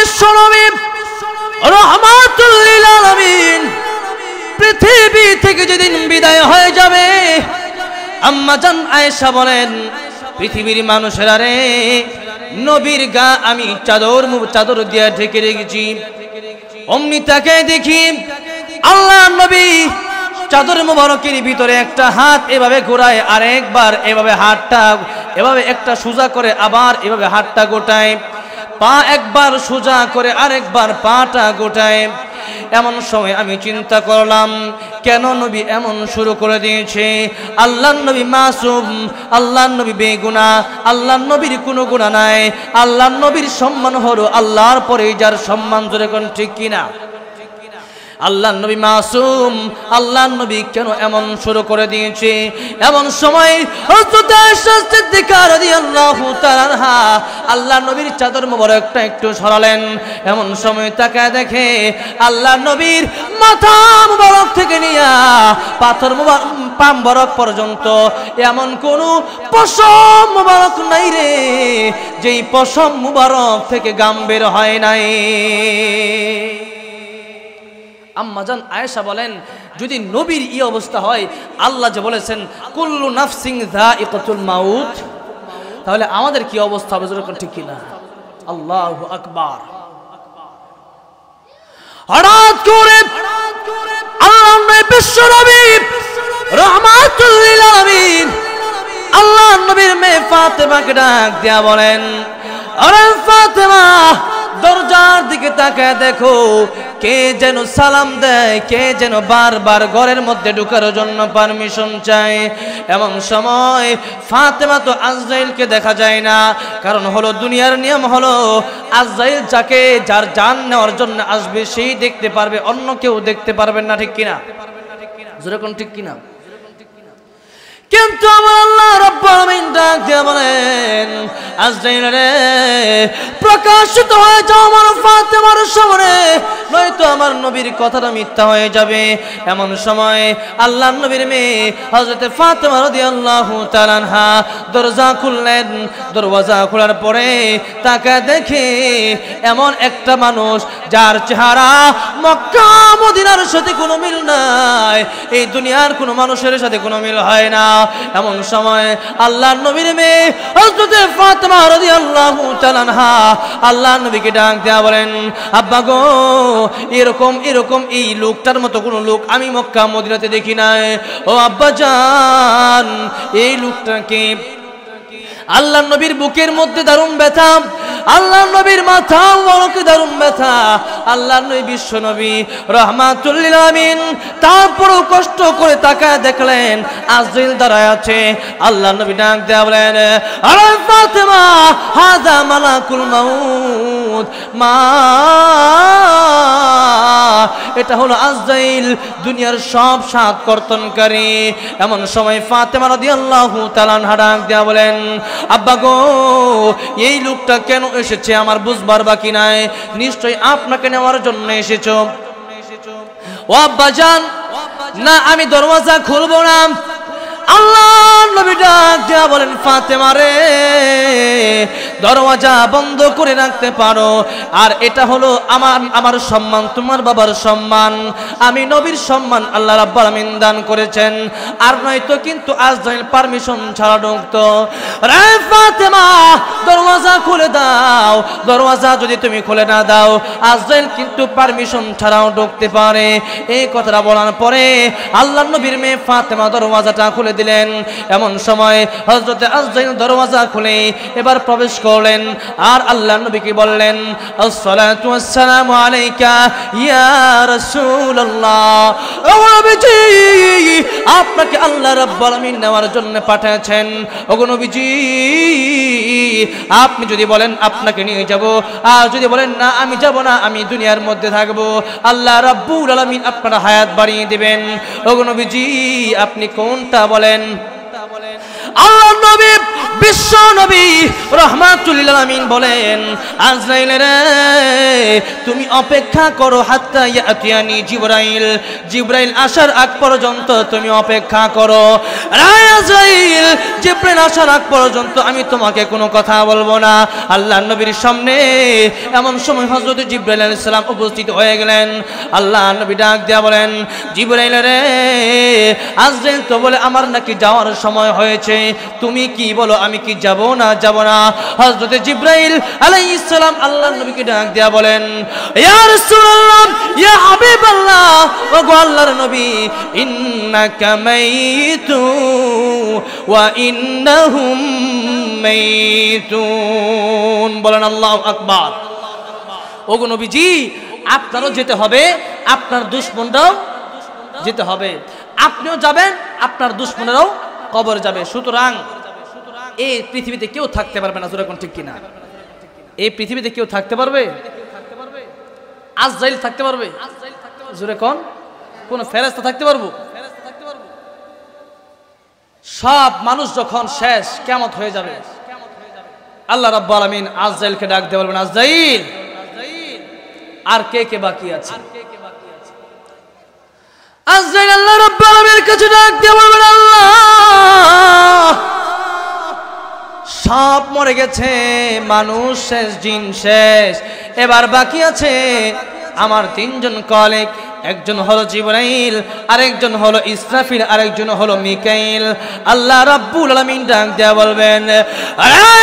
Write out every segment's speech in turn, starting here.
বিশ্বনবী রাহমাতুল লিল আলামিন পৃথিবী থেকে যেদিন বিদায় হয়ে যাবে, আম্মা জান আয়েশা বলেন, পৃথিবীর মানুষেরা রে, নবীর গা আমি চাদর দিয়ে ঢেকে রেখেছি। অমনি তাকে দেখি আল্লাহ নবী চাদর মুবারকের ভিতরে একটা হাত এভাবে ঘোরায়, আর একবার এভাবে হাতটা এভাবে একটা সোজা করে, আবার এভাবে হাতটা গোটায়, পা একবার সোজা করে আরেকবার পাটা গোটায়। এমন সময় আমি চিন্তা করলাম, কেন নবী এমন শুরু করে দিয়েছে? আল্লাহর নবী মাসুম, আল্লাহর নবী বেগুনাহ, আল্লাহর নবীর কোনো গুনাহ নাই। আল্লাহর নবীর সম্মান হলো আল্লাহর পরে যার সম্মান, জোরে কোন ঠিক কিনা? আল্লাহর নবী মাসুম, আল্লাহর নবী কেন এমন শুরু করে দিয়েছে? এমন সময় হযরত আয়েশা সিদ্দিকা রাদিয়াল্লাহু তাআলা আনহা আল্লাহর নবীর চাদর মোবারকটা একটু সরালেন। এমন সময় তাকায় দেখে আল্লাহর নবীর মাথা মোবারক থেকে নিয়ে পাথর মোবারক পা মোবারক পর্যন্ত এমন কোন পশম মোবারক নাই রে, যেই পশম মোবারক থেকে গাম বের হয় নাই। আম্মা জান আয়েশা বলেন, যদি নবীর এই অবস্থা হয়, আল্লাহ যে বলেছেন কুল্লু নাফসিন যায়িকাতুল মাউত, তাহলে আমাদের কি অবস্থা হবে? যেরকম ঠিক কিনা? আল্লাহু আকবার। হঠাৎ করে আল্লাহর নবী বিশ্বনবী রাহমাতুল লিল আলামিন আল্লাহর নবীর মেয়ে ফাতেমাকে ডাক দিয়া বলেন, আরে ফাতেমা, দরজার দিকে তাকায় দেখো, কে যেন সালাম দেয়, কে যেন বারবার ঘরের মধ্যে ঢোকার জন্য পারমিশন চায়। এমন সময় ফাতেমা তো আজরাইলকে দেখা যায় না, কারণ হলো দুনিয়ার নিয়ম হলো আজরাইল যার জান নেওয়ার জন্য আসবে সেই দেখতে পারবে, অন্য কেউ দেখতে পারবেন না, ঠিক কিনা? যেরকম ঠিক কিনা? কিন্তু আমার আল্লাহ রাব্বুল আলামিন ডাক দিয়ে বলেন, আজরাইল রে, প্রকাশিত হয়ে যাও আমার ফাতেমার সামনে, নয়তো আমার নবীর কথাটা মিথ্যা হয়ে যাবে। এমন সময় আল্লাহর নবীর মেয়ে হযরত ফাতেমা রাদিয়াল্লাহু তাআলা আনহা দরজা খুললেন। দরওয়াজা খোলার পরে তাকে দেখে এমন একটা মানুষ যার চেহারা মক্কা মদিনার সাথে কোনো মিল নাই, এই দুনিয়ার কোনো মানুষের সাথে কোনো মিল হয় না। এমন সময় আল্লাহর নবীর মেয়ে হযরত ফাতেমা রাদিয়াল্লাহু তাআলা আনহা আল্লাহর নবীকে ডাক দেয়া বলেন, আব্বা গো, এরকম এই লোকটার মতো কোনো লোক আমি মক্কা মদিনাতে দেখি নাই। ও আব্বা জান, এই লোকটাকে। আল্লাহর নবীর বুকের মধ্যে দারুণ ব্যথা, আল্লাহর নবীর মাথা মুবারকে দারুণ ব্যথা। আল্লাহর নবী বিশ্ব নবী রাহমাতুল লিল আলামিন তারপরও কষ্ট করে তাকায় দেখলেন আজরাইল দাঁড়ায় আছে। আল্লাহর নবী ডাক দেয়া বলেন, আরে ফাতেমা, হাযা মালাকুল মাউত, মা, এটা হলো আজরাইল, দুনিয়ার সব সাত কর্তনকারী। এমন সময় ফাতেমা রাদিয়াল্লাহু তাআলা আনহা ডাক দেয়া বলেন, আব্বা গো, এই লোকটা কেন এসেছে আমার বুঝবার বাকি নাই, নিশ্চয়ই আপনাকে নেওয়ার জন্য এসেছো। ও আব্বা জান, না, আমি দরওয়াজা খুলবো না। আল্লাহর নবী ডাক দিয়া বলেন, ফাতেমা রে, দরওয়াজা বন্ধ করে রাখতে পারো, আর এটা হলো আমার সম্মান, তোমার বাবার সম্মান, আমি নবীর সম্মান আল্লাহ রাব্বুল আলামিন দান করেছেন, আর নয়তো কিন্তু আজরাইল পারমিশন ছাড়া ঢুকতো। রে ফাতেমা, দরওয়াজা খুলে দাও, দরওয়াজা যদি তুমি খুলে না দাও আজরাইল কিন্তু পারমিশন ছাড়াও ঢুকতে পারে। এই কথাটা বলার পরে আল্লাহর নবীর মেয়ে ফাতেমা দরওয়াজাটা খুলে দিলেন। এমন সময় হযরত আজরাইল দরওয়াজা খুলে এবার প্রবেশ করলেন, আর আল্লাহর নবীকে বললেন, আসসালাতু ওয়াসসালামু আলাইকা ইয়া রাসূলুল্লাহ, ও নবীজি, আপনাকে আল্লাহ রাব্বুল আলামিন নেওয়ার জন্য পাঠিয়েছেন। ওগো নবীজি, আপনি যদি বলেন আপনাকে নিয়ে যাব, আর যদি বলেন না আমি যাব না, আমি দুনিয়ার মধ্যে থাকব, আল্লাহ রাব্বুল আলামিন আপনার হায়াত বাড়িয়ে দিবেন। ওগো নবীজি, আপনি কোনটা বলেন? আল্লাহর নবী বিশ্ব নবী রাহমাতুল লিল আলামিন বলেন, আজরাইল রে তুমি অপেক্ষা করো হাত্তা ইয়াতিয়ানি জিবরাইল, জিবরাইল আসার আগ পর্যন্ত তুমি অপেক্ষা করো। আজরাইল জিবরাইল আসার আগ পর্যন্ত আমি তোমাকে কোনো কথা বলবো না। আল্লাহর নবীর সামনে এমন সময় হযরত জিবরাইল আলাইহিস সালাম উপস্থিত হয়ে গেলেন। আল্লাহর নবী ডাক দিয়া বলেন, জিবরাইল রে আজরাইল তো বলে আমার নাকি যাওয়ার সময় হয়েছে, তুমি কি বলো আমি কি যাব না যাব না? হযরত জিবরাইল আলাইহিস সালাম আল্লাহর নবীকে ডাক দিয়া বলেন, ইয়া রাসূলুল্লাহ ইয়া হাবিবাল্লাহ, ও গো আল্লাহর নবী, ইন্নাকা মাইতু ওয়া ইন্নাহুম মাইতুন। বলেন আল্লাহু আকবার। ও গো নবীজি, আপনারও যেতে হবে, আপনার দুশমনরাও যেতে হবে, আপনিও যাবেন, আপনার দুশমনেরাও কবর যাবে। সুতরাং এই পৃথিবীতে কেউ থাকতে পারবে না, জোরে কোন ঠিক কিনা? এই পৃথিবীতে কেউ থাকতে পারবে? আজরাইল থাকতে পারবে? জোরে কোন? কোন ফেরেশতা থাকতে পারবো? সব মানুষ যখন শেষ, কিয়ামত হয়ে যাবে, আল্লাহ রাব্বুল আলামিন আজরাইলকে ডাক দিয়ে বলবেন, আজরাইল আর কে কে বাকি আছে? আজরাইল আল্লাহ রাব্বুল আলামিনের কাছে ডাক দিয়ে বলবেন, আল্লাহ সব মরে গেছে, মানুষ শেষ, জিন শেষ, এবার বাকি আছে আমার তিনজন কলিগ, একজন হলো জিবরাইল, আরেকজন হলো ইসরাফিল, আরেকজন হলো মিকাইল। আল্লাহ রাব্বুল আলামিন ডাক দেয়া বলবেন,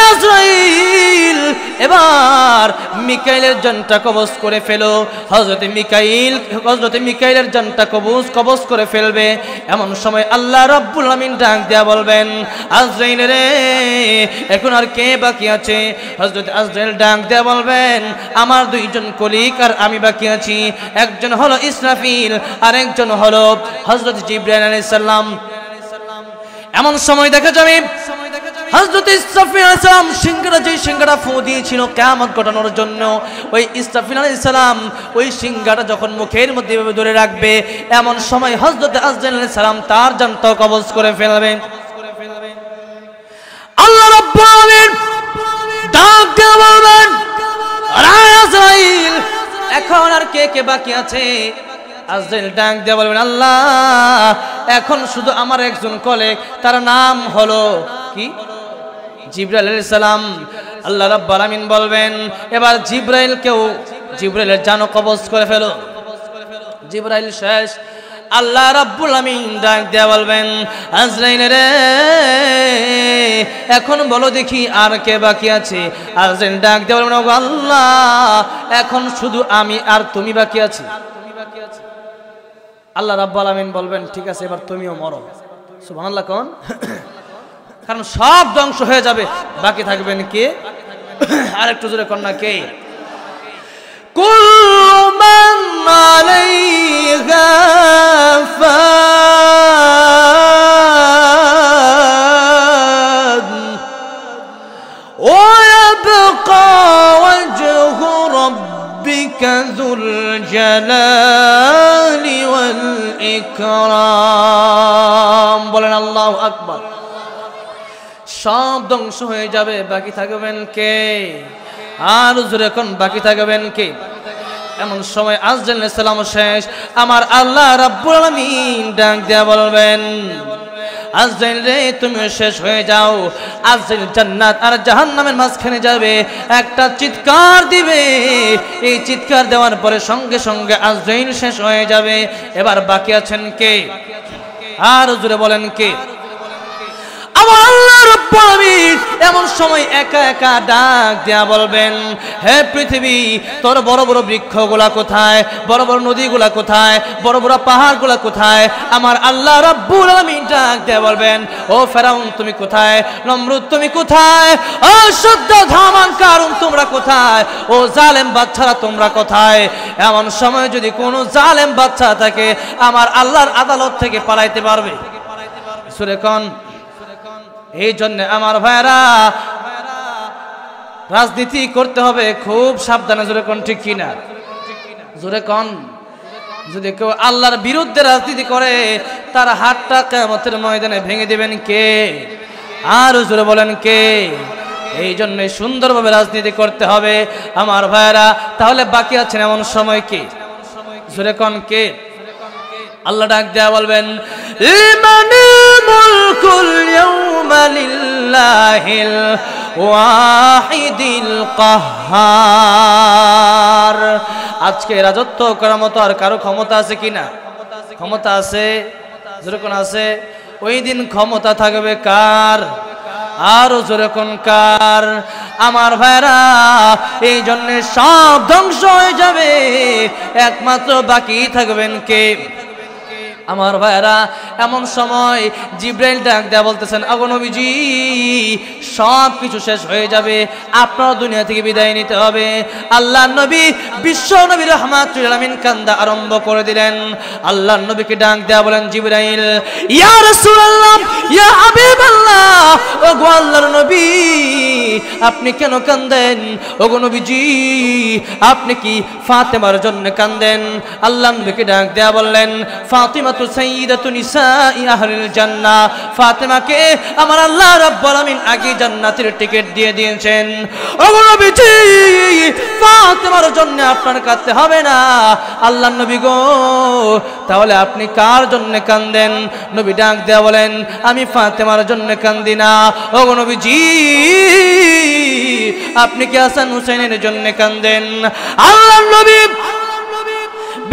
আজরাইল এবার মিকাইলের জানটা কবজ করে ফেলো। হযরত মিকাইলের জানটা কবজ করে ফেলবে। এমন সময় আল্লাহ রাব্বুল আলামিন ডাক দেয়া বলবেন, আজরাইল রে এখন আর কে বাকি আছে? হযরত আজরাইল ডাক দেয়া বলবেন, আমার দুইজন কলিগ আর আমি বাকি আছি, একজন হলো ইসরাফিল, আরেকজন হলো হযরত জিবরাইল আলাইহিস সালাম। এমন সময় দেখা যাবে হযরত ইসরাফিল আলাইহিস সালাম সিংহাটা ফু দিয়েছিল কিয়ামত ঘটানোর জন্য, ওই ইসরাফিল আলাইহিস সালাম ওই সিংহাটা যখন মুখের মধ্যে ধরে রাখবে, এমন সময় হযরত আজরাইল আলাইহিস সালাম তার জানটা কবজ করে ফেলবে। আল্লাহ রাব্বুল আলামিন ডাক দিয়ে বলবেন, আজরাইল এখন আর কে কে বাকি আছে? আজরাইল ডাক দিয়ে বলবেন, আল্লাহ এখন শুধু আমার একজন কলিগ, তার নাম হলো কি? জিবরাইল আলাইহিস সালাম। আল্লাহ রাব্বুল আলামিন বলবেন, এবার জিবরাইলের জান কবজ করে ফেলো। জিবরাইল শেষ। আল্লাহ রাব্বুল আলামিন ডাক দিয়ে বলবেন, আজরাইল রে এখন বলো দেখি আর কে বাকি আছে? আজরাইল ডাক দিয়ে বলবেন, ওগো আল্লাহ এখন শুধু আমি আর তুমি বাকি আছি। আল্লাহ রাব্বুল আলামিন বলবেন, ঠিক আছে এবার তুমিও মরো। সুবহানাল্লাহ কোন? কারণ সব ধ্বংস হয়ে যাবে, বাকি থাকবেন কে? আরেকটু জোরে কোন না কে? কুল্লু মান আলাইহা ফান ওয়া ইয়াবকা ওয়াজহু রাব্বিকা যুল জালালি ওয়াল ইকরাম। বলেন আল্লাহু আকবার। সব ধ্বংস হয়ে যাবে, বাকি থাকবেন কে? আর জোরে কোন বাকি থাকবেন কে? এমন সময় আজরাইল আলাইহিস সালাম শেষ। আমার আল্লাহ রাব্বুল আলামিন ডাক দিয়া বলবেন, আজরাইল রে তুমিও শেষ হয়ে যাও। আজরাইল জান্নাত আর জাহান্নামের মাঝখানে যাবে, একটা চিৎকার দিবে। এই চিৎকার দেওয়ার পরে সঙ্গে সঙ্গে আজরাইল শেষ হয়ে যাবে। এবার বাকি আছেন কে? আর জোরে বলেন কে? আমার আল্লাহ রাব্বুল আলামিন এমন সময় একা একা ডাক দিয়া বলবেন, হে পৃথিবী তোর বড় বড় বৃক্ষগুলা কোথায়? বড় বড় নদীগুলা কোথায়? বড় বড় পাহাড়গুলা কোথায়? আমার আল্লাহ রাব্বুল আলামিন ডাক দিয়া বলবেন, ও ফেরাউন তুমি কোথায়? নমরুদ তুমি কোথায়? ও শুদ্ধ ধামান কারুন তোমরা কোথায়? ও জালেম বাচ্চারা তোমরা কোথায়? এমন সময় যদি কোনো জালেম বাচ্চা থাকে, আমার আল্লাহর আদালত থেকে পালাইতে পারবে? সূরা কোন? এই জন্য আমার ভাইরা রাজনীতি করতে হবে খুব সাবধানে। জোরে কোন ঠিক কিনা? জোরে কোন? যদি কেউ আল্লাহর বিরুদ্ধে রাজনীতি করে, তার হাতটা কিয়ামতের ময়দানে ভেঙে দিবেন কে? আর জোরে বলেন কে? এই জন্য সুন্দরভাবে রাজনীতি করতে হবে আমার ভাইরা। তাহলে বাকি আছেন এমন সময় কি? জোরে কোন কে? আল্লাহ ডাক দেয়া বলবেন লিমানিল মুলকুল ইয়াউমা লিল্লাহিল ওয়াহিদিল কাহ্হার। আজকে রাজত্ব করার মতো আর কারো ক্ষমতা আছে কিনা? ক্ষমতা আছে, যেরকম আছে। ওই দিন ক্ষমতা থাকবে কার? আরো যেরকম কার? আমার ভাইরা, এই জন্য সব ধ্বংস হয়ে যাবে, একমাত্র বাকি থাকবেন কে? আমার ভাইরা, এমন সময় জিব্রাইল ডাক দেয়া বলতেছেন ওগো নবীজি, সব কিছু শেষ হয়ে যাবে, আপনার দুনিয়া থেকে বিদায় নিতে হবে। আল্লাহর নবী বিশ্ব নবী রাহমাতুল আলামিন কান্দা আরম্ভ করে দিলেন। আল্লাহর নবীকে ডাক দেয়া বলেন জিব্রাইল, ইয়া রাসূলুল্লাহ, ইয়া হাবিবাল্লাহ, ওগো আল্লাহর নবী, আপনি কেন কান্দেন? ওগো নবীজি, আপনি কি ফাতেমার জন্য কান্দেন? আল্লাহর নবীকে ডাক দেয়া বললেন, ফাতিমা সাইয়্যিদাতু নিসাই আহলিল জান্নাহ, ফাতেমাকে আমার আল্লাহ রাব্বুল আলামিন আগে জান্নাতের টিকিট দিয়ে দিয়েছেন। ওগো নবীজি, ফাতেমার জন্য আপনার কাঁদতে হবে না। আল্লাহর নবী গো, তাহলে আপনি কার জন্য কাঁদেন? নবী ডাক দেয়া বলেন, আমি ফাতেমার জন্য কাঁদি না। ওগো নবীজি, আপনি কি হাসান হুসাইনের জন্য কাঁদেন? আল্লাহর নবী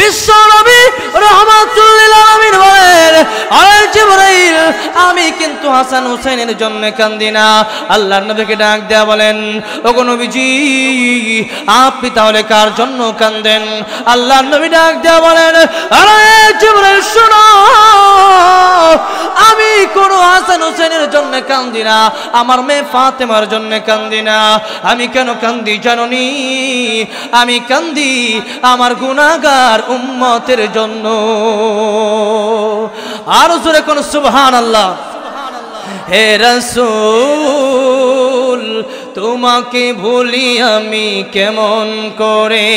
বিশ্ব নবী রাহমাতুল লিল আলামিন বলেন, আরে জিবরাইল, আমি কিন্তু হাসান হুসাইনের জন্য কাঁদি না। আল্লাহর নবীকে ডাক দেয়া বলেন, ওগো নবীজি, আপনি তাহলে কার জন্য কাঁদেন? আল্লাহর নবী ডাক দেয়া বলেন, আরে জিবরাইল শোনো, আমি কোন হাসান হুসাইনের জন্য কাঁদি না, আমার মেয়ে ফাতেমার জন্য কাঁদি না। আমি কেন কাঁদি জানোনি? আমি কাঁদি আমার গুনাহগার উম্মতের জন্য। আর জোরে কোন সুবহানাল্লাহ। হে রাসূল, তোমাকে ভুলি আমি কেমন করে,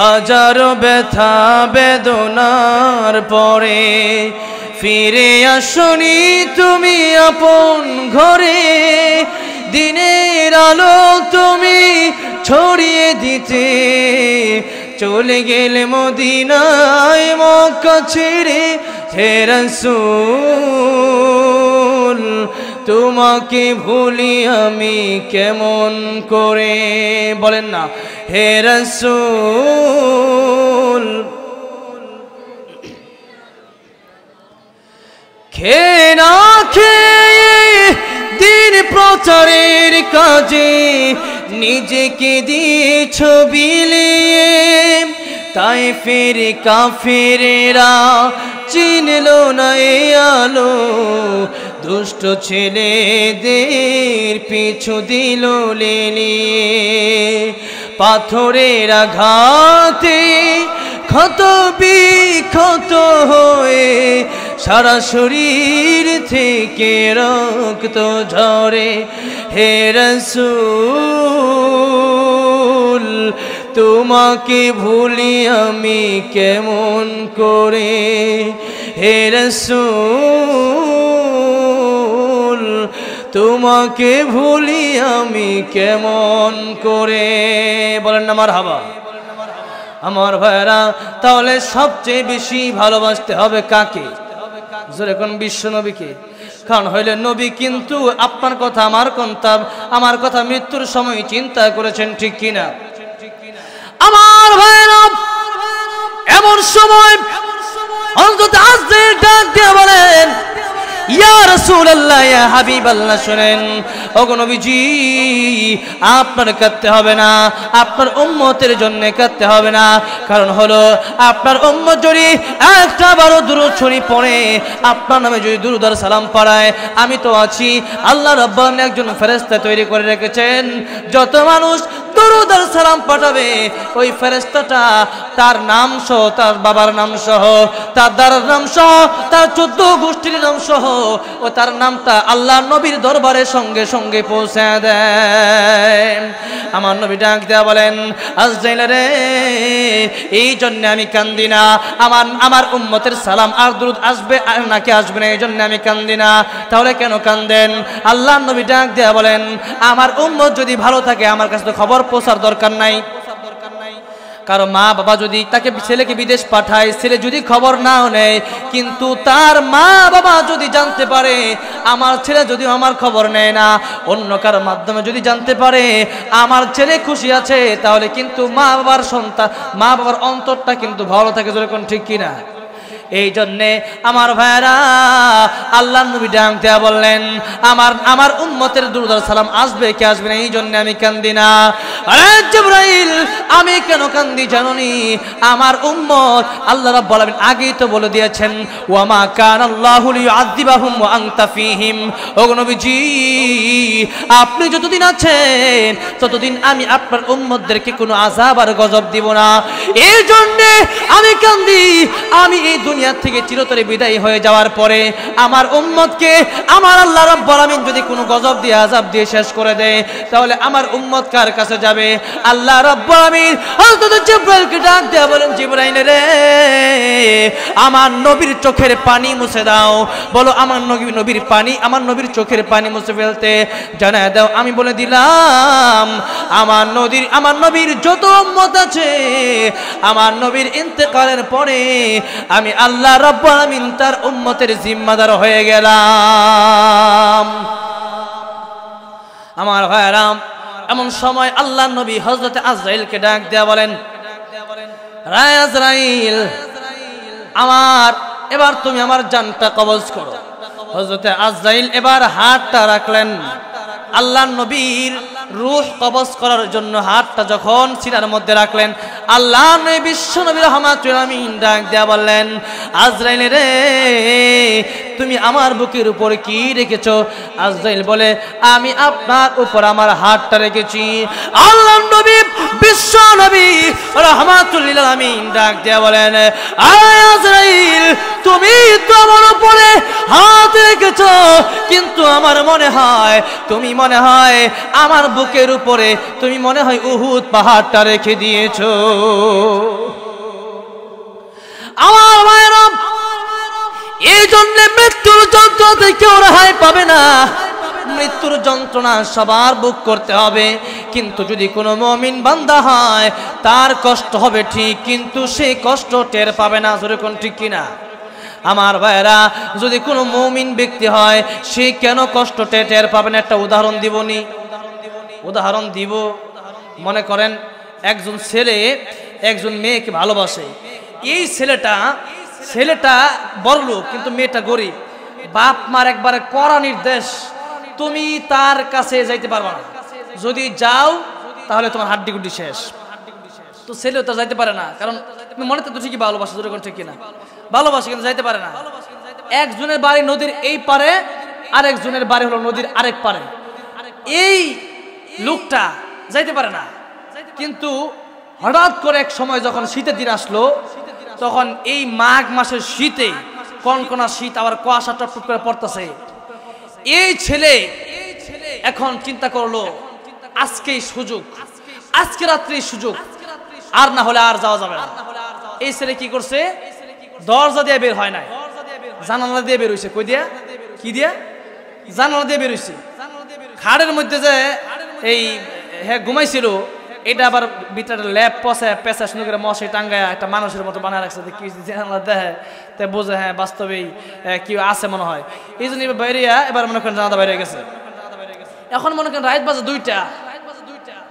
হাজারো ব্যথা বেদনার পরে ফিরে আসনি তুমি আপন ঘরে, দিনের আলো তুমি ছড়িয়ে দিতে, চলে গেলে মদিনায় মক্কা ছেড়ে। হে রাসূল, তোমাকে ভুলি আমি কেমন করে, বলেন না হে রাসূল। খেয়ে না খেয়ে দিন প্রচারের কাজে নিজেকে দিয়েছ বিলিয়ে, তাই ফের কাফেরেরা চিনল না এ আলো, দুষ্ট ছেলেদের পিছু দিল লেলিয়ে। পাথরের আঘাতে ক্ষত বিক্ষত হয়ে সারা শরীর থেকে রক্ত ঝরে। হে রাসূল, তোমাকে ভুলি আমি কেমন করে। হে রাসূল, তোমাকে ভুলি আমি কেমন করে। বলেন না মারহাবা। আমার ভাইরা, তাহলে সবচেয়ে বেশি ভালোবাসতে হবে কাকে? যেরকম বিশ্ব নবীকে। কারণ হইলে নবী কিন্তু আপনার কথা, আমার কথা মৃত্যুর সময় চিন্তা করেছেন, ঠিক কিনা? আমার ভাইরা, এমন সময় অন্তত আজকে ডাক দিয়ে বলেন, ইয়া রাসূলুল্লাহ, ইয়া হাবিবাল্লাহ, শুনেন ওগো নবীজি, আপনার কাঁদতে হবে না, আপনার উম্মতের জন্য কাঁদতে হবে না। কারণ হলো আপনার উম্মত যদি একটা বারো দুরূদ শরীফ পড়ে, আপনার নামে যদি দুরূদ আর সালাম পড়ায়, আমি তো আছি। আল্লাহ রাব্বুল আলামিন একজন ফেরেশতা তৈরি করে রেখেছেন, যত মানুষ দরুদ আর সালাম পাঠাবে, ওই ফেরেশতাটা তার নাম সহ, তার বাবার নাম সহ, তার দাদার নাম সহ, তার 14 গোষ্ঠীর নাম সহ ও তার নামটা আল্লাহ নবীর দরবারে সঙ্গে সঙ্গে পৌঁছে দেয়। আমার নবী ডাক দেয়া বলেন, আজরাইল রে, এই জন্য আমি কান্দি না, আমার উম্মতের সালাম আর দুরূদ আসবে আর নাকি আসবে না, এই জন্য আমি কান্দি না। তাহলে কেন কান্দেন? আল্লাহ নবী ডাক দেয়া বলেন, আমার উম্মত যদি ভালো থাকে আমার কাছে তো খবর পৌঁছার দরকার নাই। কারো মা বাবা যদি তাকে ছেলেকে বিদেশ পাঠায়, ছেলে যদি খবর নাও নেয়, কিন্তু তার মা বাবা যদি জানতে পারে, আমার ছেলে যদি আমার খবর নেয় না, অন্য কারো মাধ্যমে যদি জানতে পারে আমার ছেলে খুশি আছে, তাহলে কিন্তু মা বাবার অন্তরটা কিন্তু ভালো থাকে। যেরকম ঠিক কিনা? এই জন্যে আমার ভাইরা আল্লাহ নবী ডাক দেয়া বললেন, আমার উম্মতের দুরূদ আর সালাম আসবে কি আসবে না, এই জন্য আমি কান্দি না। আরে জিবরাইল, আমি কেন কান্দি জানোনি? আমার উম্মত আল্লাহ রাব্বুল আলামিন আগেই তো বলে দিয়েছেন, ওয়া মা কানাল্লাহু লিউআযিবাহুম ওয়া আনতা ফীহিম। ও নবীজি, আপনি যতদিন আছেন ততদিন আমি আপনার উম্মতদেরকে কোনো আযাব আর গজব দিব না। এই জন্য আমি কান্দি, আমি এই দুনিয়া থেকে চিরতরে বিদায় হয়ে যাওয়ার পরে আমার উম্মতকে আমার আল্লাহ রাব্বুল আলামিন যদি কোনো গজব দিয়ে আযাব দিয়ে শেষ করে দেয়, তাহলে আমার উম্মত কার কাছে যাবে? আল্লাহ রাব্বুল আলামিন হযরত জিবরাইলকে ডাক দেয়া বলেন, জিবরাইল রে, আমার নবীর চোখের পানি মুছে দাও। বলো, আমার নবীর পানি, আমার নবীর চোখের পানি মুছে ফেলতে জানায় দাও। আমি বলে দিলাম, আমার নবীর যত উম্মত আছে, আমার নবীর ইন্তেকালের পরে আমি আল্লাহ রাব্বুল আলামিন তার উম্মতের জিম্মাদার হয়ে গেলাম। আমার ভাইরা, এমন সময় আল্লাহ নবী হযরত আজরাইলকে ডাক দেয়া বলেন, রায় আজরাইল, এবার তুমি আমার জানটা কবজ করো। হযরত আজরাইল এবার হাতটা রাখলেন। আল্লাহ নবীর রূহ কবজ করার জন্য হাতটা যখন সিনার মধ্যে রাখলেন, আল্লাহ নবী বিশ্ব নবী রাহমাতুল আমিন ডাক দেয়া বললেন, আজরাইল রে, তুমি আমার বুকের উপর কি রেখেছো? আজরাইল বলে, আমি আপনার উপর আমার হাতটা রেখেছি। আল্লাহ নবী বিশ্ব নবী রাহমাতুল লিল আলামিন ডাক দেয়া বলেন, আজরাইল, তুমি তো আমার উপরে হাত রেখেছো, কিন্তু আমার মনে হয় তুমি আমার বুকের উপরে তুমি মনে হয় উহুদ পাহাড়টা রেখে দিয়েছো। আমার ভাইরা, এই জন্য মৃত্যুর যন্ত্রণা থেকে কেউ রেহাই পাবে না। মৃত্যুর যন্ত্রণা সবার বুক করতে হবে, কিন্তু যদি কোনো মুমিন বান্দা হয় তার কষ্ট হবে ঠিক, কিন্তু সেই কষ্ট টের পাবে না। যেরকম ঠিক কিনা? আমার ভাইরা, যদি কোনো মুমিন ব্যক্তি হয়, সে কেন কষ্ট টের পাবে না? একটা উদাহরণ দিব। মনে করেন একজন ছেলে একজন মেয়েকে ভালোবাসে। এই ছেলেটা বড়লোক, কিন্তু মেয়েটা গরিব। বাপ মার একবারে কড়া নির্দেশ, তুমি তার কাছে যাইতে পারবে না, যদি যাও তাহলে তোমার হাড্ডি গুড্ডি শেষ। তো ছেলেও তো যাইতে পারে না, কারণ মনে তো ঠিকই ভালোবাসে, যেরকম ঠিক কিনা? ভালোবাসে, কিন্তু যাইতে পারে না। একজনের বাড়ি নদীর এই পারে, আরেকজনের বাড়ি হলো নদীর আরেক পারে। এই লোকটা যাইতে পারে না, কিন্তু হঠাৎ করে এক সময় যখন শীতের দিন আসলো, তখন এই মাঘ মাসের শীতে, কনকনা শীত, আবার কুয়াশা টপটপ করে পড়তেছে। এই ছেলে এখন চিন্তা করলো, আজকেই সুযোগ, আজকে রাত্রেই সুযোগ, আর না হলে আর যাওয়া যাবে না। এই ছেলে কি করছে? দরজা দিয়ে বের হয় নাই, জানালা দিয়ে বের হইছে। কই দিয়া? কি দিয়া? জানালা দিয়ে বের হইছে। খাড়ের মধ্যে যে এই ঘুমাইছিল, এটা আবার ভিতরে ল্যাপ পেঁচা সুন্দর করে মশাই টাঙ্গায় একটা মানুষের মতো বানায় রাখছে। কি জানালা দেখে তে বোঝে, হ্যাঁ বাস্তবেই কি আছে মনে হয়। এই জন্য বাইরে এবার মনে করেন জানালা বাইরে গেছে। এখন মনে করেন রাত বাজে 2টা।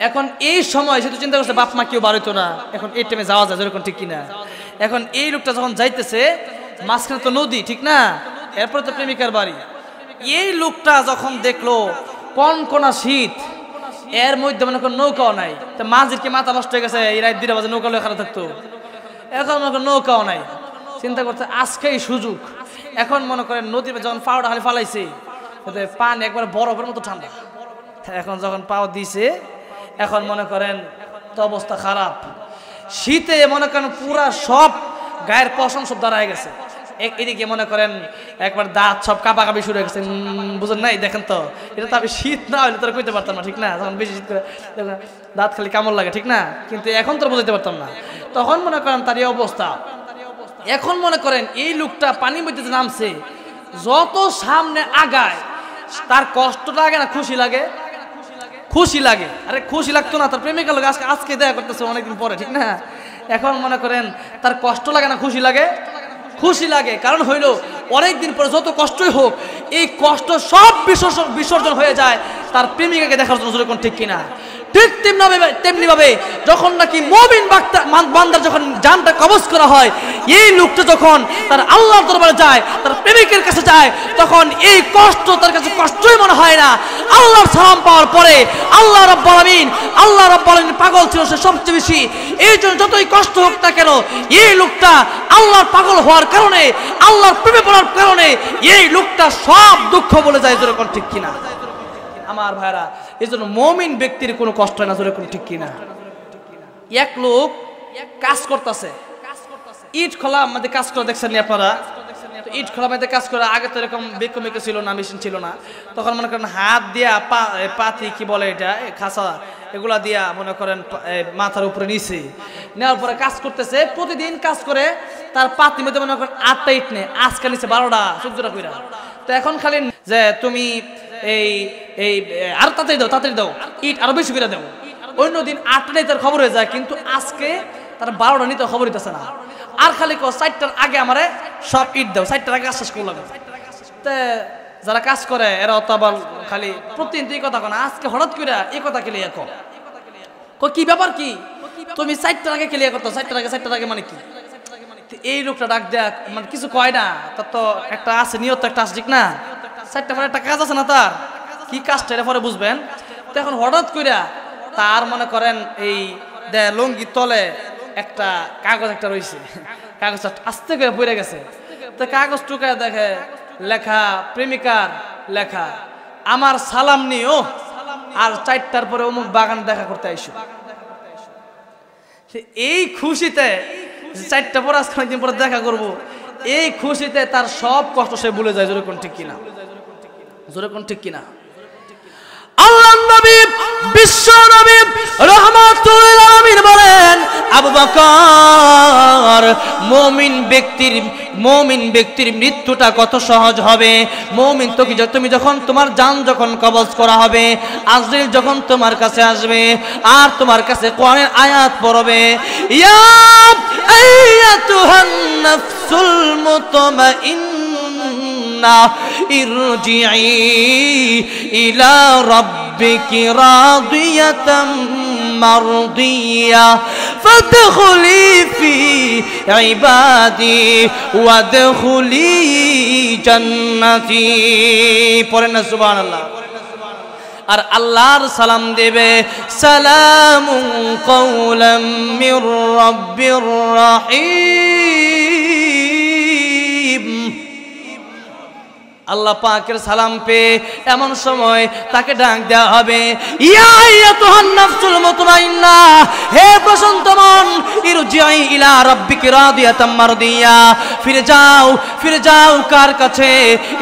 এখন এই সময় সে তো চিন্তা করছে বাপ মা কেউ বাড়িতো না, এখন এই টাইমে যাওয়া যায়, যেরকম ঠিক কিনা? এখন এই লোকটা যখন যাইতেছে, মাঝখানে তো নদী, ঠিক না? এরপরে তো প্রেমিকার বাড়ি। এই লোকটা যখন দেখলো কনকনা শীত, এর মধ্যে মনে করেন নৌকাও নাই, তা মাঝির কি মাথা নষ্ট হয়ে গেছে? এই রাত 2টা বাজে নৌকা লয়ে খারাপ থাকতো। এখন মনে করেন নৌকাও নাই, চিন্তা করছে আজকেই সুযোগ। এখন মনে করেন নদীর যখন পাওটা খালি ফালাইছে, পানি একবার বরফের মতো ঠান্ডা। এখন যখন পাও দিছে, এখন মনে করেন তো অবস্থা খারাপ, শীতে মনে করেন পুরা সব গায়ের পশম সব দাঁড়ায় গেছে, এদিকে মনে করেন একবার দাঁত সব কাঁপাকাঁপি শুরু হয়ে গেছে, বুঝেন নাই? দেখেন তো, এটা তো আমি শীত না হলে তোরা কইতে পারতাম না, ঠিক না? তখন বেশি শীত করে দাঁত খালি কামড় লাগে, ঠিক না? কিন্তু এখন তো বুঝতে পারতাম না, তখন মনে করেন তার এই অবস্থা। এখন মনে করেন এই লোকটা পানির মধ্যে নামছে, যত সামনে আগায় তার কষ্ট লাগে না খুশি লাগে? খুশি লাগে। আরে খুশি লাগতো না, তার প্রেমিকা লোক আজকে দেখা করতেছে অনেকদিন পরে, ঠিক না? এখন মনে করেন তার কষ্ট লাগে না খুশি লাগে? খুশি লাগে। কারণ হইল অনেকদিন পরে যত কষ্টই হোক এই কষ্ট সব বিসর্জন হয়ে যায় তার প্রেমিকাকে দেখার জন্য, কোন ঠিক কিনা? ঠিক তেমনি ভাবে যখন নাকি মুমিন বান্দার যখন জানটা কবজ করা হয়, এই লোকটা যখন তার আল্লাহর দরবারে যায়, তার প্রেমিকের কাছে যায়, তখন এই কষ্ট তার কাছে কষ্টই মনে হয় না। আল্লাহর সালাম পাওয়ার পরে আল্লাহ রাব্বুল আলামিন পাগল ছিল সে সবচেয়ে বেশি। এই জন্য যতই কষ্ট হোক না কেন, এই লোকটা আল্লাহর পাগল হওয়ার কারণে, আল্লাহর প্রেমে পড়ার কারণে এই লোকটা সব দুঃখ বলে যায়, যেরকম ঠিক কিনা আমার ভাইরা? এই জন্য মুমিন ব্যক্তির কোনো কষ্ট হয় না, যেরকম ঠিক কিনা? এক লোক কাজ করতেছে, ইট খোলা মধ্যে কাজ করে, দেখছেন আপনারা? ইট খোলা মধ্যে কাজ করে, আগে তো এরকম বেকুমেকে ছিল না, মেশিন ছিল না, তখন মনে করেন হাত দিয়া পাতি কি বলে এটা, খাসা, এগুলা দিয়া মনে করেন মাথার উপরে নিচে নেওয়ার পরে কাজ করতেছে। প্রতিদিন কাজ করে তার পাতির মধ্যে মনে করেন 8টা ইট নেই, আজকাল নিচে 12টা 14টা কইরা। তো এখন খালি যে তুমি এই আর তাড়াতাড়ি দাও ইট আরো বেশি করে দাও। অন্য দিন 8টা নেই তার খবর হয়ে যায়, কিন্তু আজকে তার 12টা নিতে খবর হইতেছে না। আর খালি 4টার আগে আমারে সব ইট দাও, 4টার আগে কাজ শেষ করলাম। তো যারা কাজ করে এরা তো আবার খালি প্রতিদিন এই কথা না, আজকে হঠাৎ করে এই কথা কেলে এখন কি ব্যাপার, কি তুমি 4টার আগে ক্লিয়ার করতো? 4টার আগে মানে কি? এই লোকটা ডাক দেখ মানে কিছু কয় না, তার তো একটা আছে নিয়ত, একটা আছে, ঠিক না? 4টা পরে একটা কাজ আছে না, তার কি কাজটা এটা পরে বুঝবেন। তো এখন হঠাৎ কইরা তার মনে করেন এই লঙ্গির তলে একটা কাগজ একটা রয়েছে, কাগজটা আস্তে করে পড়ে গেছে। তো কাগজ টুকায় দেখে লেখা, প্রেমিকার লেখা, আমার সালাম নিও, আর 4টার পরে অমুক বাগান দেখা করতে আইসো। এই খুশিতে 4টা পর আজকে অনেকদিন পরে দেখা করবো, এই খুশিতে তার সব কষ্ট সে ভুলে যায়, যেরকম ঠিক কিনা? যেরকম ঠিক কিনা? আল্লাহর নবী বিশ্ব নবী রাহমাতুল আলামিন বলেন, আবু বকর, মুমিন ব্যক্তির মৃত্যুটা কত সহজ হবে। মুমিন তো কি, তুমি যখন তোমার জান যখন কবজ করা হবে, আজরাইল যখন তোমার কাছে আসবে আর তোমার কাছে কোরআনের আয়াত পড়বে, ইয়া আইয়াতুহান নাফসুল মুতমাইন্না ইরজিই ইলা রাব্বিকি রাদিয়াতাম মারদিয়া ফাদখুলি ফি ইবাদি ওয়াদখুলি জান্নাতি। পড়েন না সুবহানাল্লাহ। আর আল্লাহর সালাম দেবে, সালামুন কাওলাম মির রাব্বির রাহিম। আল্লাহ পাকের সালাম পেয়ে এমন সময় তাকে ডাক দেওয়া হবে, ইয়া আইয়াতুহান নাফসুল মুতমাইন্না, হে প্রশান্ত মন, ইরজিই ইলা রাব্বিকি রাদিয়াতাম মারদিয়া, ফিরে যাও কার কাছে?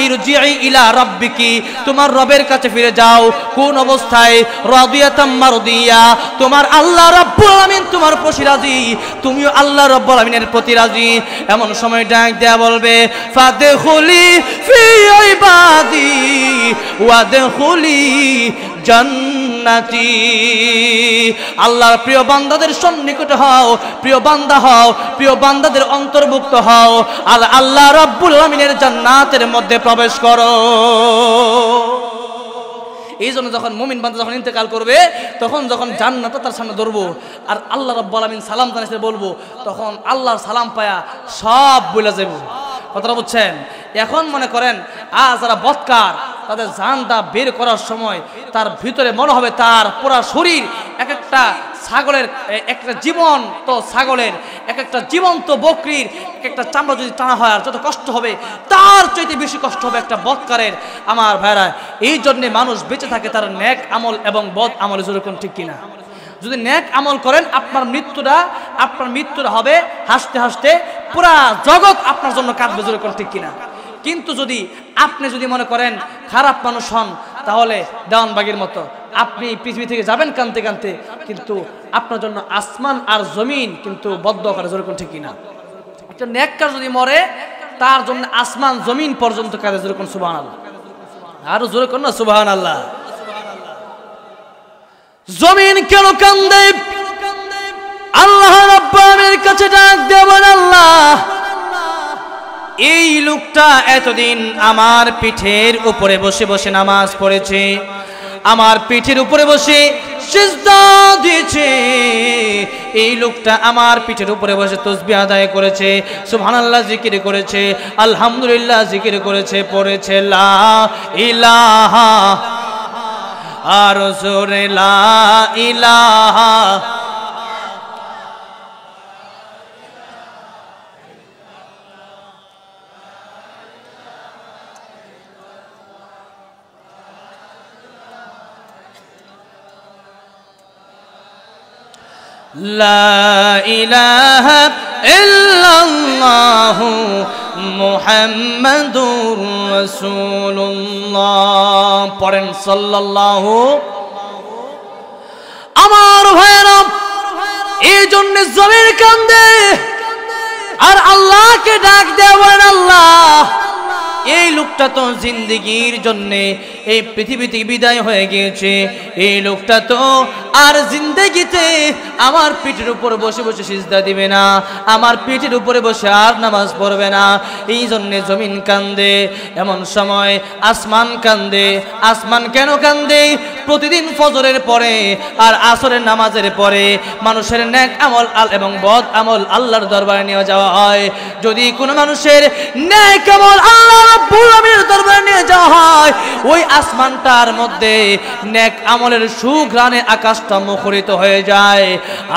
ইরজিই ইলা রাব্বিকি, তোমার রবের কাছে ফিরে যাও। কোন অবস্থায়? রাদিয়াতাম মারদিয়া, তোমার আল্লাহ রাব্বুল আলামিন তোমার প্রতি রাজি, তুমিও আল্লাহ রাব্বুল আলামিনের প্রতি রাজি। এমন সময় ডাক দেয়া বলবে, ফাদখুলি ফি ইবাদি ওয়াদখুলি জান্নাতি। আল্লাহর প্রিয় বান্দাদের সন্নিকটে হও, প্রিয় বান্দা হও, প্রিয় বান্দাদের অন্তর্ভুক্ত হও, আর আল্লাহ রাব্বুল আলামিনের জান্নাতের মধ্যে প্রবেশ করো। এই জন্য যখন মুমিন বান্দা যখন ইন্তেকাল করবে, তখন যখন জান্নাত তার সামনে ধরবো আর আল্লাহ রাব্বুল আলামিন সালাম জানাইতে বলবো, তখন আল্লাহর সালাম পায়া সব বলে যাব। কথাটা বুঝছেন? এখন মনে করেন যারা বদকার, তাদের জানটা বের করার সময় তার ভিতরে মনে হবে তার পুরা শরীর এক একটা ছাগলের, একটা জীবন্ত ছাগলের, এক একটা জীবন্ত বকরির এক একটা চামড়া যদি টানা হয়, আর যত কষ্ট হবে তার চাইতে বেশি কষ্ট হবে একটা বদকারের। আমার ভাইরা, এই জন্যে মানুষ বেঁচে থাকে তার নেক আমল এবং বদ আমলে, যেরকম ঠিক কিনা? যদি নেক আমল করেন আপনার মৃত্যুটা হবে হাসতে হাসতে পুরা জগৎ আপনার জন্য কাঁদবে, জোরে কোন ঠিক কিনা। কিন্তু আপনি যদি মনে করেন খারাপ মানুষ হন, তাহলে দেওয়ানবাগির মতো আপনি পৃথিবী থেকে যাবেন কাঁদতে কাঁদতে, কিন্তু আপনার জন্য আসমান আর জমিন কিন্তু বদ্ধ করে, জোরে কোন ঠিক কিনা। একটা নেককার যদি মরে তার জন্য আসমান জমিন পর্যন্ত কাঁদে, জোরে কোন সুবহানাল্লাহ। আরো জোরে কোন না সুবহানাল্লাহ। জমিন কেন কান্দে? আল্লাহ রাব্বুল আলামিনের কাছে ডাক দিয়ে বলেন, আল্লাহ এই লোকটা এতদিন আমার পিঠের উপরে বসে বসে নামাজ পড়েছে, আমার পিঠের উপরে বসে সিজদা দিয়েছে, এই লোকটা আমার পিঠের উপরে বসে তাসবিহ আদায় করেছে, সুবহানাল্লাহ জিকির করেছে, আলহামদুলিল্লাহ জিকির করেছে, পড়েছে লা ইলাহা আর জোরে লা ইলাহা লা ইলাহা ইল্লাল্লাহু মুহাম্মাদুর রাসূলুল্লাহ। পড়েন সাল্লাল্লাহু। আমার ভাইরা, এই জন্য জমির কান্দে আর আল্লাহকে ডাক দেওয়ার, আল্লাহ এই লোকটা তো জিন্দেগির জন্যে এই পৃথিবী থেকে বিদায় হয়ে গিয়েছে, এই লোকটা তো আর জিন্দেগিতে আমার পিঠের উপর বসে বসে সিজদা দিবে না, আমার পিঠের উপরে বসে আর নামাজ পড়বে না, এই জন্যে জমিন কান্দে। এমন সময় আসমান কান্দে। আসমান কেন কান্দে? প্রতিদিন ফজরের পরে আর আসরের নামাজের পরে মানুষের নেক আমল এবং বদ আমল আল্লাহর দরবারে নিয়ে যাওয়া হয়। যদি কোনো মানুষের নেক আমল আল্লাহ রাব্বুল আলামিনের দরবারে নিয়ে যাওয়া হয়, ওই আসমানটার মধ্যে নেক আমলের সুঘ্রাণে আকাশটা মুখরিত হয়ে যায়।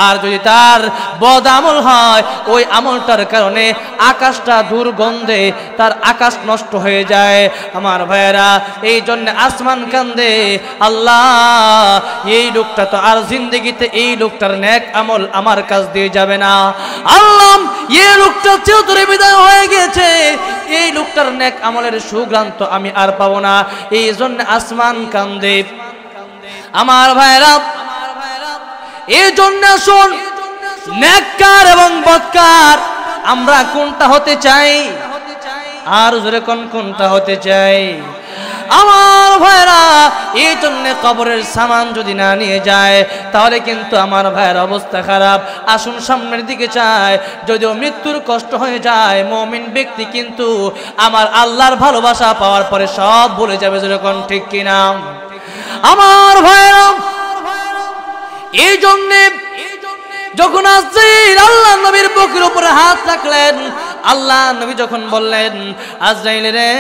আর যদি তার বদ আমল হয়, ওই আমলটার কারণে আকাশটা দুর্গন্ধে তার আকাশ নষ্ট হয়ে যায়। আমার ভাইয়েরা, এই জন্য আসমান কান্দে, আল্লাহ এই লোকটা তো আর জিন্দেগিতে এই লোকটার নেক আমল আমার কাছ দিয়ে যাবে না, আল্লাহ এই লোকটা চিরতরে বিদায় হয়ে গেছে, এই লোকটার নেক আমলের সুঘ্রাণ তো আমি আর পাবো না, এই জন্য আসমান কান্দে। আমার ভাইরা, এই জন্য শুন, নেককার এবং বদকার আমরা কোনটা হতে চাই? আর জোরে কোনটা হতে চাই? আমার ভাইরা, এই জন্য কবরের সামান যদি না নিয়ে যায় তাহলে কিন্তু আমার ভাইয়ের অবস্থা খারাপ। আসুন সামনের দিকে চাই, যদিও মৃত্যুর কষ্ট হয়ে যায়, মুমিন ব্যক্তি কিন্তু আমার আল্লাহর ভালোবাসা পাওয়ার পরে সব ভুলে যাবে, যেরকম ঠিক কিনা। আমার ভাইরা, এই জন্য যখন আজরাইল আল্লাহ নবীর বুকের উপরে হাত রাখলেন, আল্লাহ নবী যখন বললেন, আজরাইল রে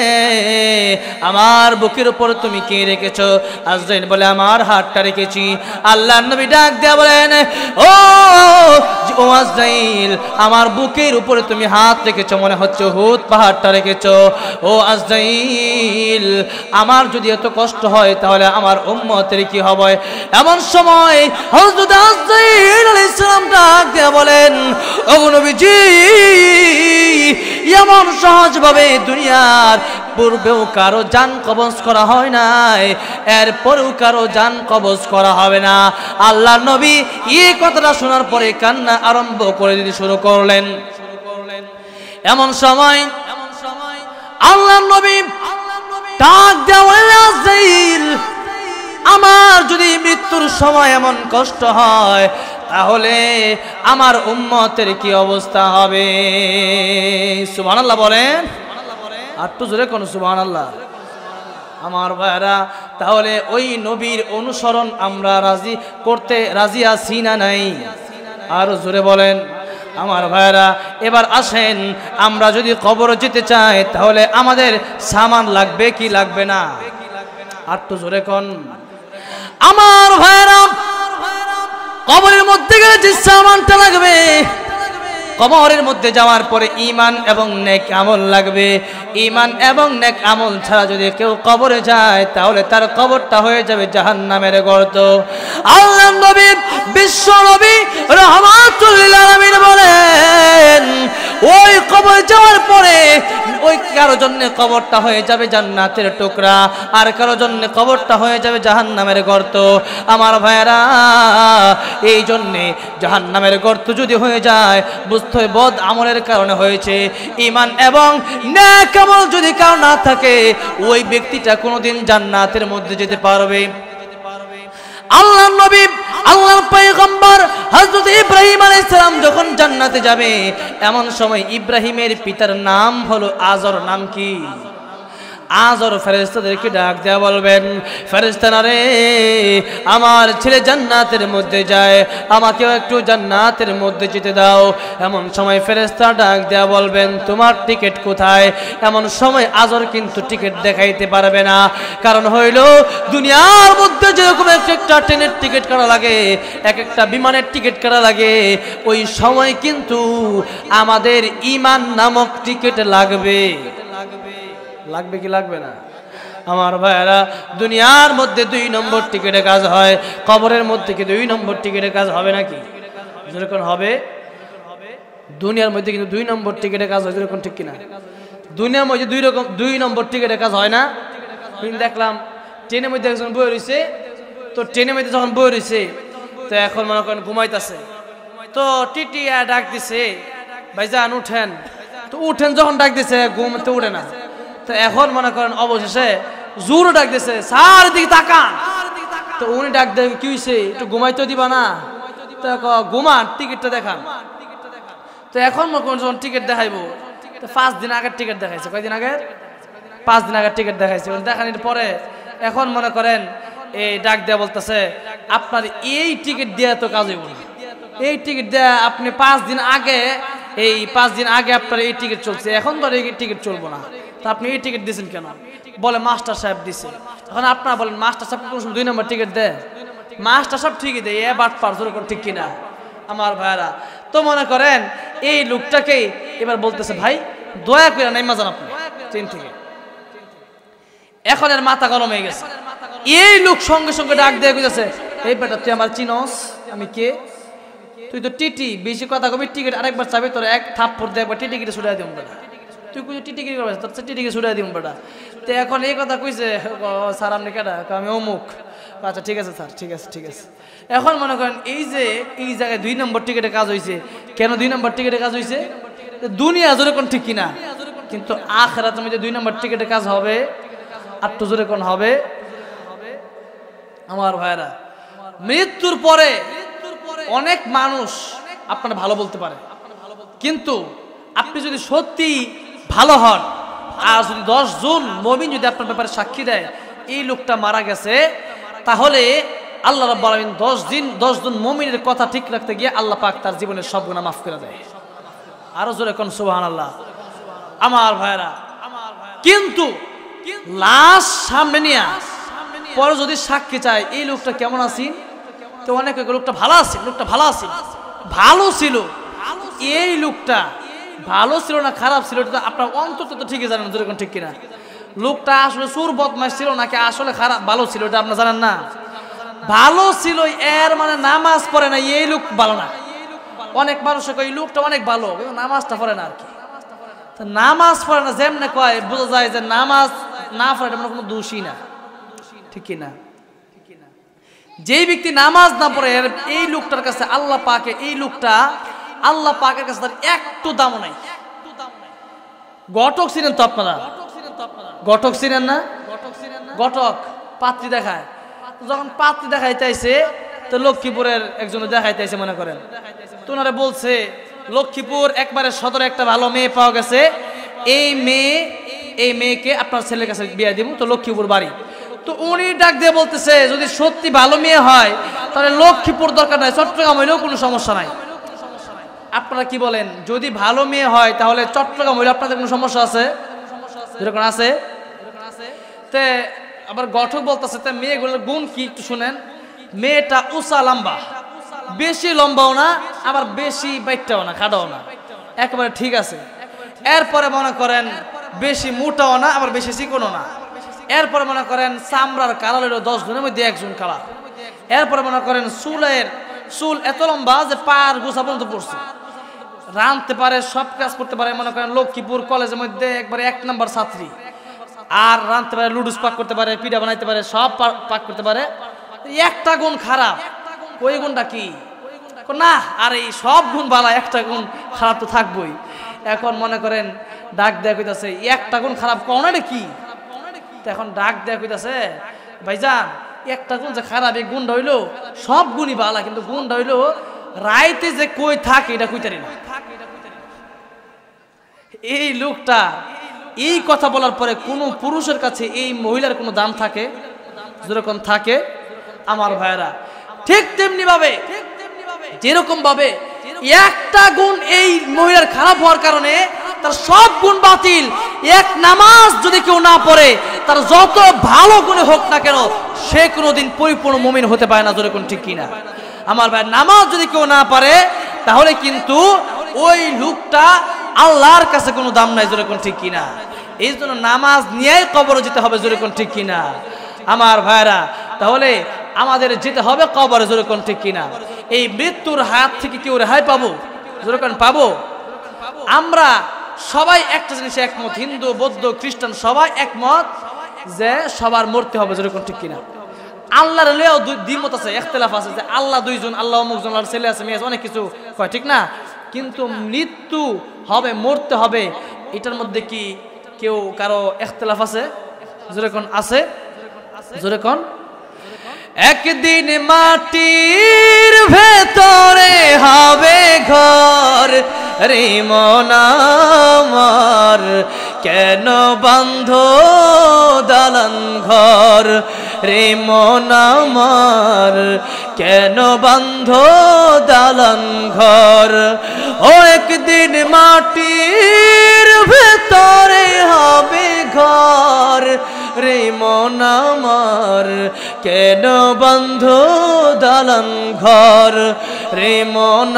আমার বুকের উপর তুমি কি রেখেছো? আজরাইল বলে, আমার হাতটা রেখেছি। আল্লাহ নবী ডাক দেয়া বলেন, ও আজরাইল, আমার বুকের উপরে তুমি হাত রেখেছো, মনে হচ্ছে হুদ পাহাড়টা রেখেছো। ও আজরাইল, আমার যদি এত কষ্ট হয় তাহলে আমার উম্মতের কি হবে? এমন সময় হযরত আজরাইল আলাইহিস সালাম ডাক দেয়া বলেন, ও নবীজি, এমন সহজভাবে দুনিয়ার পূর্বেও কারো জান কবজ করা হয় নাই, এরপরেও কারো জান কবজ করা হবে না। আল্লাহ নবী এই কথাটা শোনার পরে কান্না আরম্ভ করে দিতে শুরু করলেন। এমন সময় আল্লাহ নবী ডাক দেওয়া, আজরাইল, আমার যদি মৃত্যুর সময় এমন কষ্ট হয় তাহলে আমার উম্মতের কি অবস্থা হবে? সুবহানাল্লাহ বলেন, আর তো জোরে কোন সুবহানাল্লাহ। আমার ভাইরা, তাহলে ওই নবীর অনুসরণ আমরা রাজি আছি না নাই? আর জোরে বলেন। আমার ভাইরা, এবার আসেন, আমরা যদি কবর যেতে চাই তাহলে আমাদের সামান লাগবে কি লাগবে না? আর তো জোরে কোন। আমার ভাইরা, কবরের মধ্যে গেলে যে সামানটা লাগবে কবরের মধ্যে যাওয়ার পরে ঈমান এবং নেক আমল লাগবে। ঈমান এবং নেক আমল ছাড়া যদি কেউ কবরে যায় তাহলে তার কবরটা হয়ে যাবে জাহান্নামের গর্ত। আল্লাহর নবী বিশ্ব নবী রাহমাতুল লিল আলামিন বলেন, ওই কবর যাওয়ার পরে ওই কারো জন্য কবরটা হয়ে যাবে জান্নাতের টুকরা, আর কারো জন্য কবরটা হয়ে যাবে জাহান্নামের গর্ত। আমার ভাইরা, এই জন্যে জাহান্নামের গর্ত যদি হয়ে যায় বুঝতে হয় বদ আমলের কারণে হয়েছে। ঈমান এবং নেক আমল যদি কারো না থাকে ওই ব্যক্তিটা কোনোদিন জান্নাতের মধ্যে যেতে পারবে। আল্লাহর নবী, আল্লাহর পয়গম্বর হযরত ইব্রাহিম আলাইহিস সালাম যখন জান্নাতে যাবে, এমন সময় ইব্রাহিমের পিতার নাম হলো আজর। নাম কি? আজর। ফেরেশতাদেরকে ডাক দেয়া বলবেন, ফেরেশতারা রে, আমার ছেলে জান্নাতের মধ্যে যায়, আমাকেও একটু জান্নাতের মধ্যে যেতে দাও। এমন সময় ফেরেশতা ডাক দেয়া বলবেন, তোমার টিকিট কোথায়? এমন সময় আজর কিন্তু টিকিট দেখাইতে পারবে না। কারণ হইল দুনিয়ার মধ্যে যেরকম একটা ট্রেনের টিকিট কাটা লাগে, এক একটা বিমানের টিকিট কাটা লাগে, ওই সময় কিন্তু আমাদের ঈমান নামক টিকিট লাগবে। লাগবে কি লাগবে না? আমার ভাইরা, দুনিয়ার মধ্যে 2 নম্বর টিকিটে কাজ হয়, কবরের মধ্যে কি 2 নম্বর টিকিটে কাজ হবে নাকি? যেরকম হবে, দুনিয়ার মধ্যে কিন্তু 2 নম্বর টিকিটে কাজ হয়, যেরকম ঠিক কিনা? দুনিয়ার মধ্যে 2 নম্বর টিকিটে কাজ হয় না? কিন্তু দেখলাম ট্রেনের মধ্যে একজন বই রয়েছে, তো ট্রেনের মধ্যে যখন বই রয়েছে তো এখন মনে করেন ঘুমাইতেছে, তো টিটিয়া ডাক দিছে, ভাইজান উঠেন। তো উঠেন যখন ডাক দিছে, ঘুমতে উঠে না। তো এখন মনে করেন অবশেষে জোরে ডাক দিছে, স্যার দিকে তাকান। তো উনি ডাক দেন, কি হইছে, একটু ঘুমাইতে দিবা না? তো ঘুমান, টিকিটটা দেখান। তো এখন মনে করেন যখন টিকিট দেখাইবো, তো 5 দিন আগের টিকিট দেখাইছে। কয়দিন আগে? 5 দিন আগের টিকিট দেখাইছে। দেখানোর পরে এখন মনে করেন এই ডাক দেয়া বলতেছে, আপনার এই টিকিট দেয়া তো কাজ হইব না। এই টিকিট দেয়া আপনি 5 দিন আগে, এই 5 দিন আগে আপনার এই টিকিট চলছে, এখন তো এই টিকিট চলবো না। তো আপনি এই টিকিট দিয়েছেন কেন? বলে মাস্টার সাহেব দিছে। এখন আপনারা বলেন, মাস্টার সাহেব কোন সময় 2 নম্বর টিকিট দেয়? মাস্টার সাহেব ঠিকই দেয়, এ বাট পার যেরকম, ঠিক কিনা? আমার ভাইরা, তো মনে করেন এই লোকটাকেই এবার বলতেছে, ভাই দয়া করে নাইমা যান আপনি ট্রেন থেকে। এখন এর মাথা গরম হয়ে গেছে। এই লোক সঙ্গে সঙ্গে ডাক দিয়ে কইতেছে, এই বেটা তুই আমার চিনস? আমি কে? তুই তো টিটি, বেশি কথা কবি, টিকিট আরেকবার চাবি তোর এক থাপ্পড় দিয়ে একবার টিটিকিটে ছুটাই দিম বেটা। তুই কই টিটিকিট করবে, তোর টিটিকিটে ছুটাই দিম বেটা। তো এখন এই কথা কইছে, স্যার আপনি কেডা? আমি অমুক। আচ্ছা ঠিক আছে স্যার, ঠিক আছে ঠিক আছে। এখন মনে করেন এই যে এই জায়গায় 2 নম্বর টিকিটে কাজ হয়েছে। কেন 2 নম্বর টিকিটে কাজ হয়েছে? দুনিয়া জোরে কোন ঠিক কিনা, কিন্তু আখিরাতের মধ্যে 2 নম্বর টিকিটে কাজ হবে, আর তো জোরে কোন হবে। আমার ভাইরা, মৃত্যুর পরে অনেক মানুষ আপনারা ভালো বলতে পারে, কিন্তু আপনি যদি সত্যি ভালো হন, আর যদি 10 জন মুমিন যদি আপনার ব্যাপারে সাক্ষী দেয় এই লোকটা মারা গেছে, তাহলে আল্লাহ রাব্বুল আলামিন 10 জন মুমিনের কথা ঠিক রাখতে গিয়ে আল্লাহ পাক তার জীবনের সব গুনাহ মাফ করে দেয়। আরো জোরে কোন সুবহানাল্লাহ। আমার ভাইরা, কিন্তু লাশ সামনে নিয়ে পরে যদি সাক্ষী চায় এই লোকটা কেমন আছেন, তো অনেকে লোকটা ভালো আছে, লোকটা ভালো আছে, ভালো ছিল। এই লোকটা ভালো ছিল না খারাপ ছিল এটা আপনার অন্তত তো ঠিকই জানেন, যেরকম ঠিক কিনা? লোকটা আসলে সুর বদমাশ ছিল নাকি আসলে খারাপ ভালো ছিল এটা আপনার জানেন না? ভালো ছিল এর মানে নামাজ পড়ে না, এই লোক ভালো না। অনেক মানুষে কয় এই লোকটা অনেক ভালো, নামাজটা পড়ে না আর কি। নামাজ পড়ে না যেমনে কয় বোঝা যায় যে নামাজ না পড়ে এটা কোনো দোষই না, ঠিক কিনা? যেই ব্যক্তি নামাজ না পড়ে এই লোকটার কাছে আল্লাহ পাকে, এই লোকটা আল্লাহ পাকের কাছে তার একটু দাম নাই। ঘটক চিনেন তো আপনারা? ঘটক চিনেন না? ঘটক পাত্রী দেখায়, যখন পাত্রী দেখাইতেছে তো লক্ষ্মীপুরের একজনে দেখাইতেছে মনে করেন, তো ওনারা বলছে লক্ষ্মীপুর একবারে সদরে একটা ভালো মেয়ে পাওয়া গেছে, এই মেয়েকে আপনার ছেলের কাছে বিয়ে দিব, তো লক্ষ্মীপুর বাড়ি। তো উনি ডাক দিয়ে বলতেছে যদি সত্যি ভালো মেয়ে হয় তাহলে লক্ষ্মীপুর দরকার নাই, চট্টগ্রাম হইলেও কোনো সমস্যা নাই। আপনারা কি বলেন? যদি ভালো মেয়ে হয় তাহলে চট্টগ্রাম হইলে আপনাদের কোনো সমস্যা আছে? যেরকম আছে। তে আবার ঘটক বলতেছে তা মেয়েগুলোর গুণ কি একটু শুনেন। মেয়েটা উঁচা লম্বা, বেশি লম্বাও না আবার বেশি বাইটটাও না, খাটাও না, একেবারে ঠিক আছে। এরপরে মনে করেন বেশি মোটাও না আবার বেশি চিকনও না। এরপরে মনে করেন চামড়ার কালার হলো 10 জনের মধ্যে একজন কালার। এরপরে মনে করেন চুল এত লম্বা যে পার গোছা পর্যন্ত পড়ছে, রাঁধতে পারে, সব কাজ করতে পারে। মনে করেন লক্ষ্মীপুর কলেজের মধ্যে একবারে 1 নম্বর ছাত্রী। আর রাঁধতে পারে, লুডুস পাক করতে পারে, পিঠা বানাইতে পারে, সব পাক করতে পারে। একটা গুণ খারাপ, ওই গুণটা কি? না, আর এই সব গুণ ভালো, একটা গুণ খারাপ তো থাকবোই। এখন মনে করেন ডাক দেয়া কইতাছে একটা গুণ খারাপ, কোনটা কি? তো এখন ডাক দেয়া কইতাছে ভাইজান একটা গুণ যে খারাপ, এই গুণটা হইলো সব গুণই ভালো, কিন্তু গুণটা হইলো রাইতে যে কই থাকে এটা কইতারি না। এই লোকটা এই কথা বলার পরে কোন পুরুষের কাছে এই মহিলার কোনো দাম থাকে? যেরকম থাকে আমার ভাইরা, ঠিক তেমনি ভাবে যেরকম ভাবে একটা গুণ এই মহিলার খারাপ হওয়ার কারণে তার সব গুণ বাতিল। এক নামাজ যদি কেউ না পড়ে, তার যত ভালো গুণে হোক না কেন, সে কোনোদিন পরিপূর্ণ মুমিন হতে পারে না। যেরকম ঠিক কিনা আমার ভাই? নামাজ যদি কেউ না পারে তাহলে কিন্তু ওই লোকটা আল্লাহর কাছে কোনো দাম নাই। যেরকম ঠিক কিনা? এই জন্য নামাজ নিয়েই কবরে যেতে হবে। যেরকম ঠিক কিনা আমার ভাইরা? তাহলে আমাদের যেতে হবে কবরে। যেরকম ঠিক কিনা? এই মৃত্যুর হাত থেকে কেউ রেহাই পাবো? যেরকম পাবো। আমরা সবাই একটা জিনিসে একমত, হিন্দু বৌদ্ধ খ্রিস্টান সবাই একমত যে সবার মরতে হবে। যেরকম ঠিক কিনা? আল্লাহর লেও দ্বিমত আছে, ইখতিলাফ আছে যে আল্লাহ দুইজন, আল্লাহ অমুকজন, আল্লাহর ছেলে আছে, মেয়ে আছে, অনেক কিছু কয়, ঠিক না? কিন্তু মৃত্যু হবে, মরতে হবে, এটার মধ্যে কি কেউ কারো ইখতিলাফ আছে? যেরকম আছে। যেরকম একদিন মাটির ভেতরে হবে ঘর, রে মন আমার কেন বান্ধ দালান ঘর, রে মন আমার কেন বান্ধ দালান ঘর। ও একদিন মাটির ভেতরে হবে ঘর, রে মন আমার কেন বান্ধ দালান ঘর, রে মন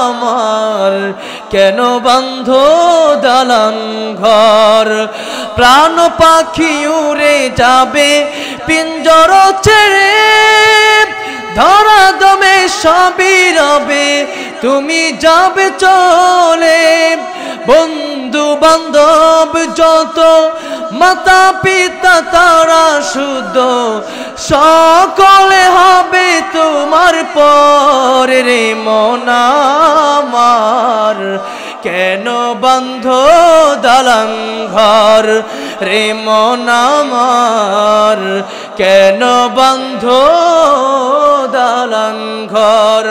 আমার কেন বান্ধ দালান ঘর। প্রাণ পাখি উড়ে যাবে পিঞ্জর ছেড়ে, ধরা দমে সবই রবে তুমি যাবে চলে। বন্ধু বান্ধব যত, মাতা পিতা তারা শুদ্ধ, সকলে হবে তোমার পরে, রে মন আমার কেন বান্ধ দালান ঘর, রে মন আমার কেন বান্ধ দালান ঘর।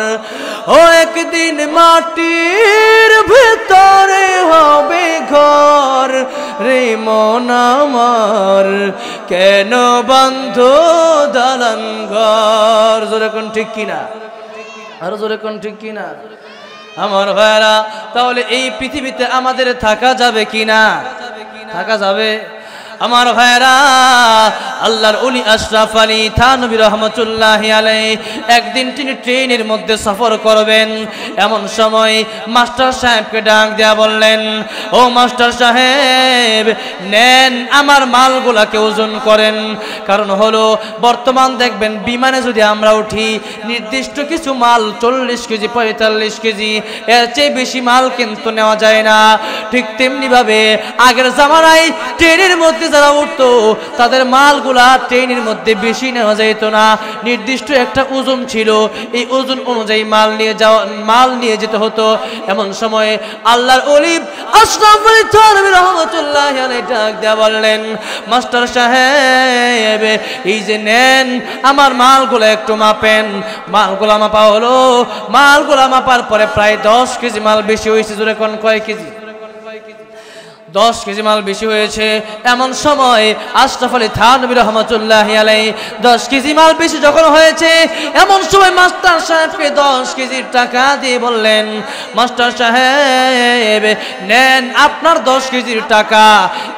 ও একদিন মাটির ভেতরে হবে ঘর, রে মন আমার কেন বান্ধ দালান ঘর। জোরে কোন ঠিক কিনা? আরো জোরে কোন ঠিক কিনা আমার ভাইরা? তাহলে এই পৃথিবীতে আমাদের থাকা যাবে কিনা? থাকা যাবে আমার ভাইরা। আল্লাহর ওলি আশরাফ আলী থানভী রহমাতুল্লাহি আলাইহি একদিন তিনি ট্রেনের মধ্যে সফর করবেন। এমন সময় মাস্টার সাহেবকে ডাক দেয়া বললেন, ও মাস্টার সাহেব, নেন আমার মালগুলাকে ওজন করেন। কারণ হলো বর্তমান দেখবেন বিমানে যদি আমরা উঠি, নির্দিষ্ট কিছু মাল 40 কেজি 45 কেজি, এর চেয়ে বেশি মাল কিন্তু নেওয়া যায় না। ঠিক তেমনি ভাবে আগের জামানায় ট্রেনের মধ্যে যারা উঠতো তাদের মালগুলা ট্রেনের মধ্যে বেশি নেওয়া যেত না, নির্দিষ্ট একটা ওজন ছিল, এই ওজন অনুযায়ী মাল নিয়ে যেতে হতো। এমন সময় আল্লাহর ওলি আশরাফ আলী থানভী রহমাতুল্লাহি আলাইহি ডাক দেয়া বললেন, মাস্টার সাহেব, এই যে নেন আমার মালগুলা একটু মাপেন। মালগুলা মাপা হলো, মালগুলা মাপার পরে প্রায় 10 কেজি মাল বেশি হয়েছে। জোরে কোন কয় কেজি? 10 কেজি মাল বেশি হয়েছে। এমন সময় আশরাফ আলী থানভী রহমাতুল্লাহি আলাইহি 10 কেজি মাল বেশি যখন হয়েছে, এমন সময় মাস্টার সাহেবকে 10 কেজির টাকা দিয়ে বললেন, মাস্টার সাহেব নেন আপনার 10 কেজির টাকা।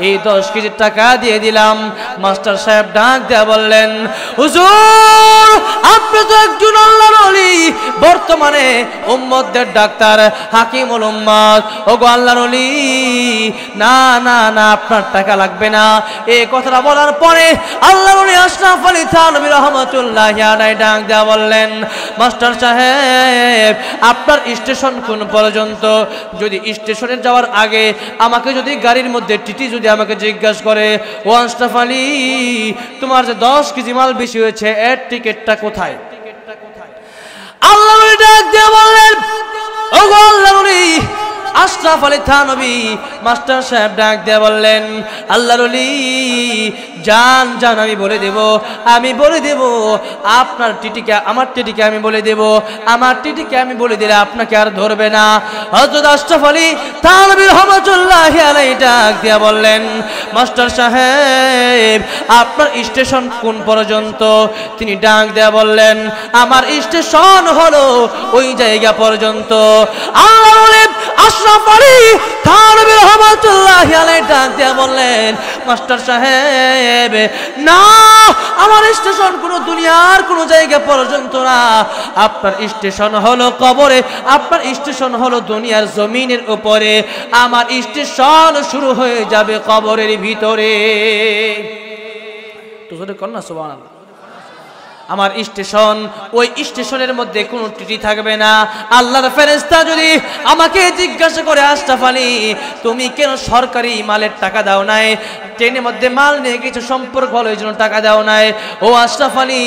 এই 10 কেজির টাকা দিয়ে দিলাম। মাস্টার সাহেব ডাক দিয়ে বললেন, হুজুর আপনি তো একজন আল্লাহর ওলি, বর্তমানে উম্মতদের ডাক্তার, হাকিমুল উম্মত। ওগো আল্লাহর ওলি, না না না আপনার টাকা লাগবে না। এই কথাটা বলার পরে আল্লাহর ওলি আশরাফ আলী থানভী রহমাতুল্লাহি আলাইহি ডাক দিয়ে বললেন, মাস্টার সাহেব আপনার স্টেশন কোন পর্যন্ত? যদি স্টেশনে যাওয়ার আগে আমাকে যদি গাড়ির মধ্যে টিটি যদি আমাকে জিজ্ঞাসা করে, ও আশরাফ আলী তোমার যে 10 কেজি মাল বেশি হয়েছে এর টিকিটটা কোথায়? আল্লাহর ওলি ডাক দিয়ে বললেন, ওগো আল্লাহর ওলি আশরাফ আলী থানভী। মাস্টার সাহেব ডাক দিয়ে বললেন, আল্লাহর ওলি জান জান আমি বলে দেব, আমি বলে দেব আপনার টিটিকে, আমার টিটিকে আমি বলে দেব, আমার টিটিকে আমি বলে দিলে আপনাকে আর ধরবে না। হযরত আশরাফ আলী থানভী রহমাতুল্লাহি আলাইহি ডাক দিয়ে বললেন, মাস্টার সাহেব আপনার স্টেশন কোন পর্যন্ত? তিনি ডাক দিয়ে বললেন, আমার স্টেশন হলো ওই জায়গা পর্যন্ত। আল্লাহর ওলি আশরাফ আলী থানভী রহমাতুল্লাহি আলাইহি ডাক দিয়ে বললেন, মাস্টার সাহেব না আমার স্টেশন কোনো দুনিয়ার কোনো জায়গা পর্যন্ত না, আপনার স্টেশন হলো কবরে, আপনার স্টেশন হলো দুনিয়ার জমিনের উপরে, আমার স্টেশন শুরু হয়ে যাবে কবরের ভিতরে। তো জোরে কর না সুবহানাল্লাহ। আমার স্টেশন, ওই স্টেশনের মধ্যে কোনো টিটি থাকবে না। আল্লাহর ফেরেশতা যদি আমাকে জিজ্ঞাসা করে, আশরাফ আলী তুমি কেন সরকারি মালের টাকা দাও নাই, ট্রেনের মধ্যে মাল নিয়ে কিছু সম্পর্ক হলো এই জন্য টাকা দাও নাই, ও আশরাফ আলী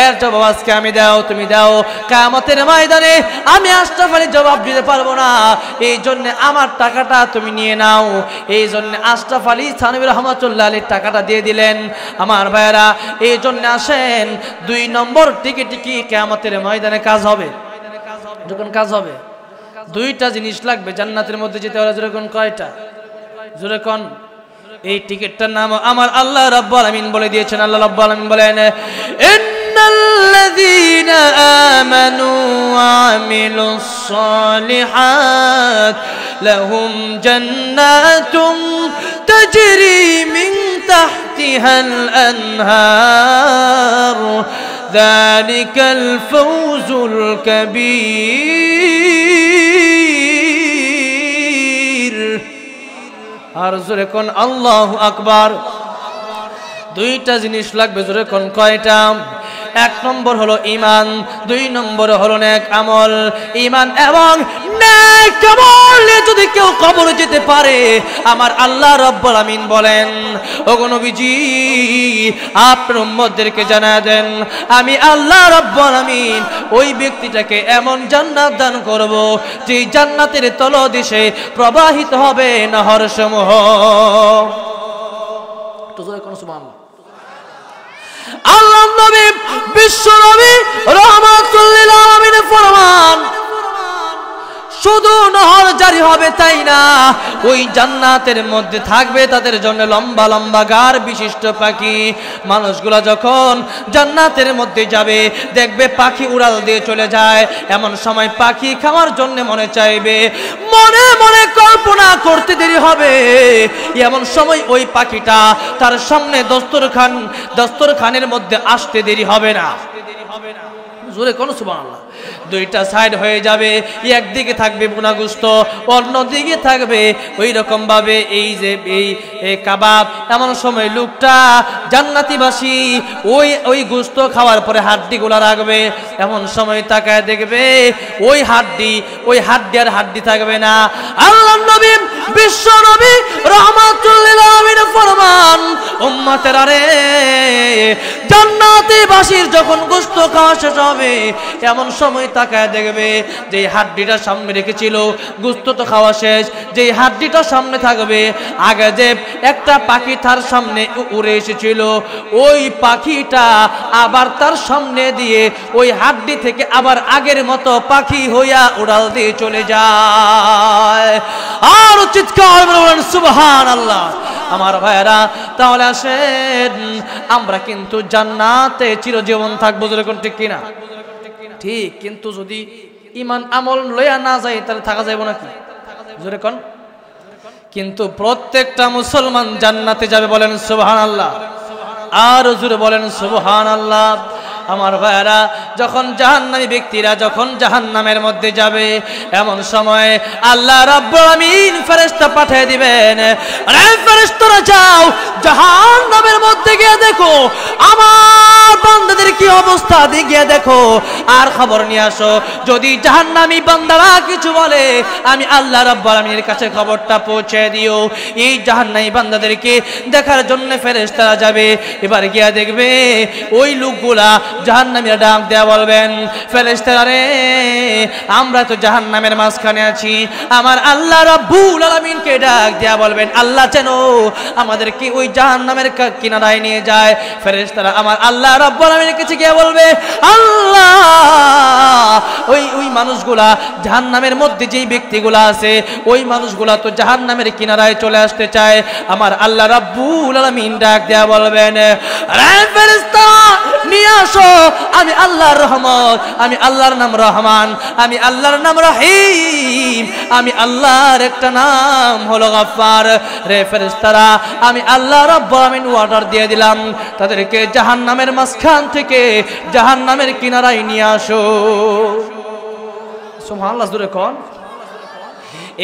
এর জবাব আজকে আমি দাও, তুমি দাও। কিয়ামতের ময়দানে আমি আশরাফ আলী জবাব দিতে পারবো না, এই জন্য আমার টাকাটা তুমি নিয়ে নাও। এই জন্য আশরাফ আলী থানভী রহমাতুল্লাহি আলাইহি টাকাটা দিয়ে দিলেন। আমার ভাইয়েরা এই জন্য আসেন 2 নম্বর টিকিট কি কিয়ামতের ময়দানে কাজ হবে? যখন কাজ হবে 2টা জিনিস লাগবে জান্নাতের মধ্যে যেতে হলে। যখন কয়টা? জোরে কোন। এই টিকিটটার নাম আমার আল্লাহ রাব্বুল আলামিন বলে দিয়েছেন। আল্লাহ রাব্বুল আলামিন বলেন, ইন্নাল্লাযীনা আমানু ওয়া আমিলুস সালিহাত লাহুম জান্নাতুন তাজরি মিন তাহতিহাল আনহার যালিকাল ফাওজুল কাবীর। আর জোরে কোন আল্লাহু আকবার। 2টা জিনিস লাগবে, জোরে কোন কয়টা? 1 নম্বর হলো ঈমান, 2 নম্বর হলো নেক আমল। ঈমান এবং নেক আমল যদি কেউ কবরে যেতে পারে, আমার আল্লাহ রাব্বুল আমিন বলেন, ওগো নবীজি আপনার উম্মতদেরকে জানায় দেন, আমি আল্লাহ রাব্বুল আমিন ওই ব্যক্তিটাকে এমন জান্নাত দান করব যে জান্নাতের তলদেশে প্রবাহিত হবে নহরসমূহ। তো জোরে কোন সুবহানাল্লাহ। আল্লাহর নবী বিশ্ব নবী রাহমাতুল লিল আলামিন ফরমান, শুধু নহর জারি হবে তাই না, ওই জান্নাতের মধ্যে থাকবে তাদের জন্য লম্বা লম্বা গার বিশিষ্ট পাখি। মানুষগুলা যখন জান্নাতের মধ্যে যাবে দেখবে পাখি উড়াল দিয়ে চলে যায়। এমন সময় পাখি খাওয়ার জন্য মনে চাইবে, মনে মনে কল্পনা করতে দেরি হবে, এমন সময় ওই পাখিটা তার সামনে দস্তরখানের মধ্যে আসতে দেরি হবে না। জোরে কোন সুবহানাল্লাহ। 2টা সাইড হয়ে যাবে, একদিকে থাকবে বুনাগুস্ত, অন্যদিকে থাকবে ওই রকম ভাবে এই যে এই কাবাব। এমন সময় লোকটা জান্নাতীবাসী ওই গোস্ত খাওয়ার পরে হাড্ডিগুলা রাখবে। এমন সময় তাকায় দেখবে ওই হাড্ডি আর হাড্ডি থাকবে না। আল্লাহর নবী বিশ্ব নবী রাহমাতুল লিল আলামিন ফরমান, উম্মতেরা রে জান্নাতীবাসীর যখন গোস্ত খাওয়া শেষ হবে, এমন সময় তাকায় দেখবে যে হাড্ডিটা সামনে রেখেছিল, গোশত তো খাওয়া শেষ, যে হাড্ডিটা সামনে থাকবে, আগে যে একটা পাখি তার সামনে উড়ে এসেছিল, ওই পাখিটা আবার তার সামনে দিয়ে ওই হাড্ডি থেকে আবার আগের মতো পাখি হইয়া উড়াল দিয়ে চলে যায়। আর চিৎকার বলেন সুবহানাল্লাহ। আমার ভাইরা, তাহলে আসেন আমরা কিন্তু জান্নাতে চিরজীবন থাকবো, যেরকম ঠিক কিনা? ঠিক, কিন্তু যদি ঈমান আমল লইয়া না যায় তাহলে থাকা যাবে নাকি? জোরে কোন? কিন্তু প্রত্যেকটা মুসলমান জান্নাতে যাবে, বলেন সুবহানাল্লাহ। আর জোরে বলেন সুবহানাল্লাহ। আমার ভাইরা, যখন জাহান্নামী ব্যক্তিরা যখন জাহান্নামের মধ্যে যাবে, এমন সময় আল্লাহ রাব্বুল আমিন ফেরেশতা পাঠিয়ে দিবেন, আরে ফেরেশতারা যাও জাহান্নামের মধ্যে গিয়ে দেখো আমার বান্দাদের কি অবস্থা, গিয়ে দেখো আর খবর নিয়ে আসো। যদি জাহান্নামী বান্দারা কিছু বলে, আমি আল্লাহ রাব্বুল আমিনের কাছে খবরটা পৌঁছে দিও। এই জাহান্নামী বান্দাদেরকে দেখার জন্য ফেরেশতারা যাবে। এবার গিয়ে দেখবে ওই লোকগুলা জাহান্নামীরা ডাক দেয়া বলবেন, ফেরেশতারা রে, আমরা তো জাহান্নামের মাঝখানে আছি। আমার আল্লাহ রাব্বুল আলামিনকে ডাক দেয়া বলবেন, আল্লাহ যেন আমাদেরকে ওই জাহান্নামের কিনারায় নিয়ে যায়। ফেরেশতারা আমার আল্লাহ রাব্বুল আলামিনের কাছে গিয়ে বলবে, আল্লাহ ওই মানুষগুলা জাহান্নামের মধ্যে যেই ব্যক্তিগুলা আছে, ওই মানুষগুলা তো জাহান্নামের কিনারায় চলে আসতে চায়। আমার আল্লাহ রাব্বুল আলামিন ডাক দেয়া বলবেন, আরে ফেরেশতা নিয়ে আসো, আমি আল্লাহর রহমত, আমি আল্লাহর নাম রহমান, আমি আল্লাহর নাম রহিম, আমি আল্লাহর একটা নাম হলো গফফার। রে ফেরেশতারা, আমি আল্লাহ রাব্বুল আমিন অর্ডার দিয়ে দিলাম, তাদেরকে জাহান্নামের মাঝখান থেকে জাহান্নামের কিনারায় নিয়ে আসো। সুবহানাল্লাহ, জোরে কোন।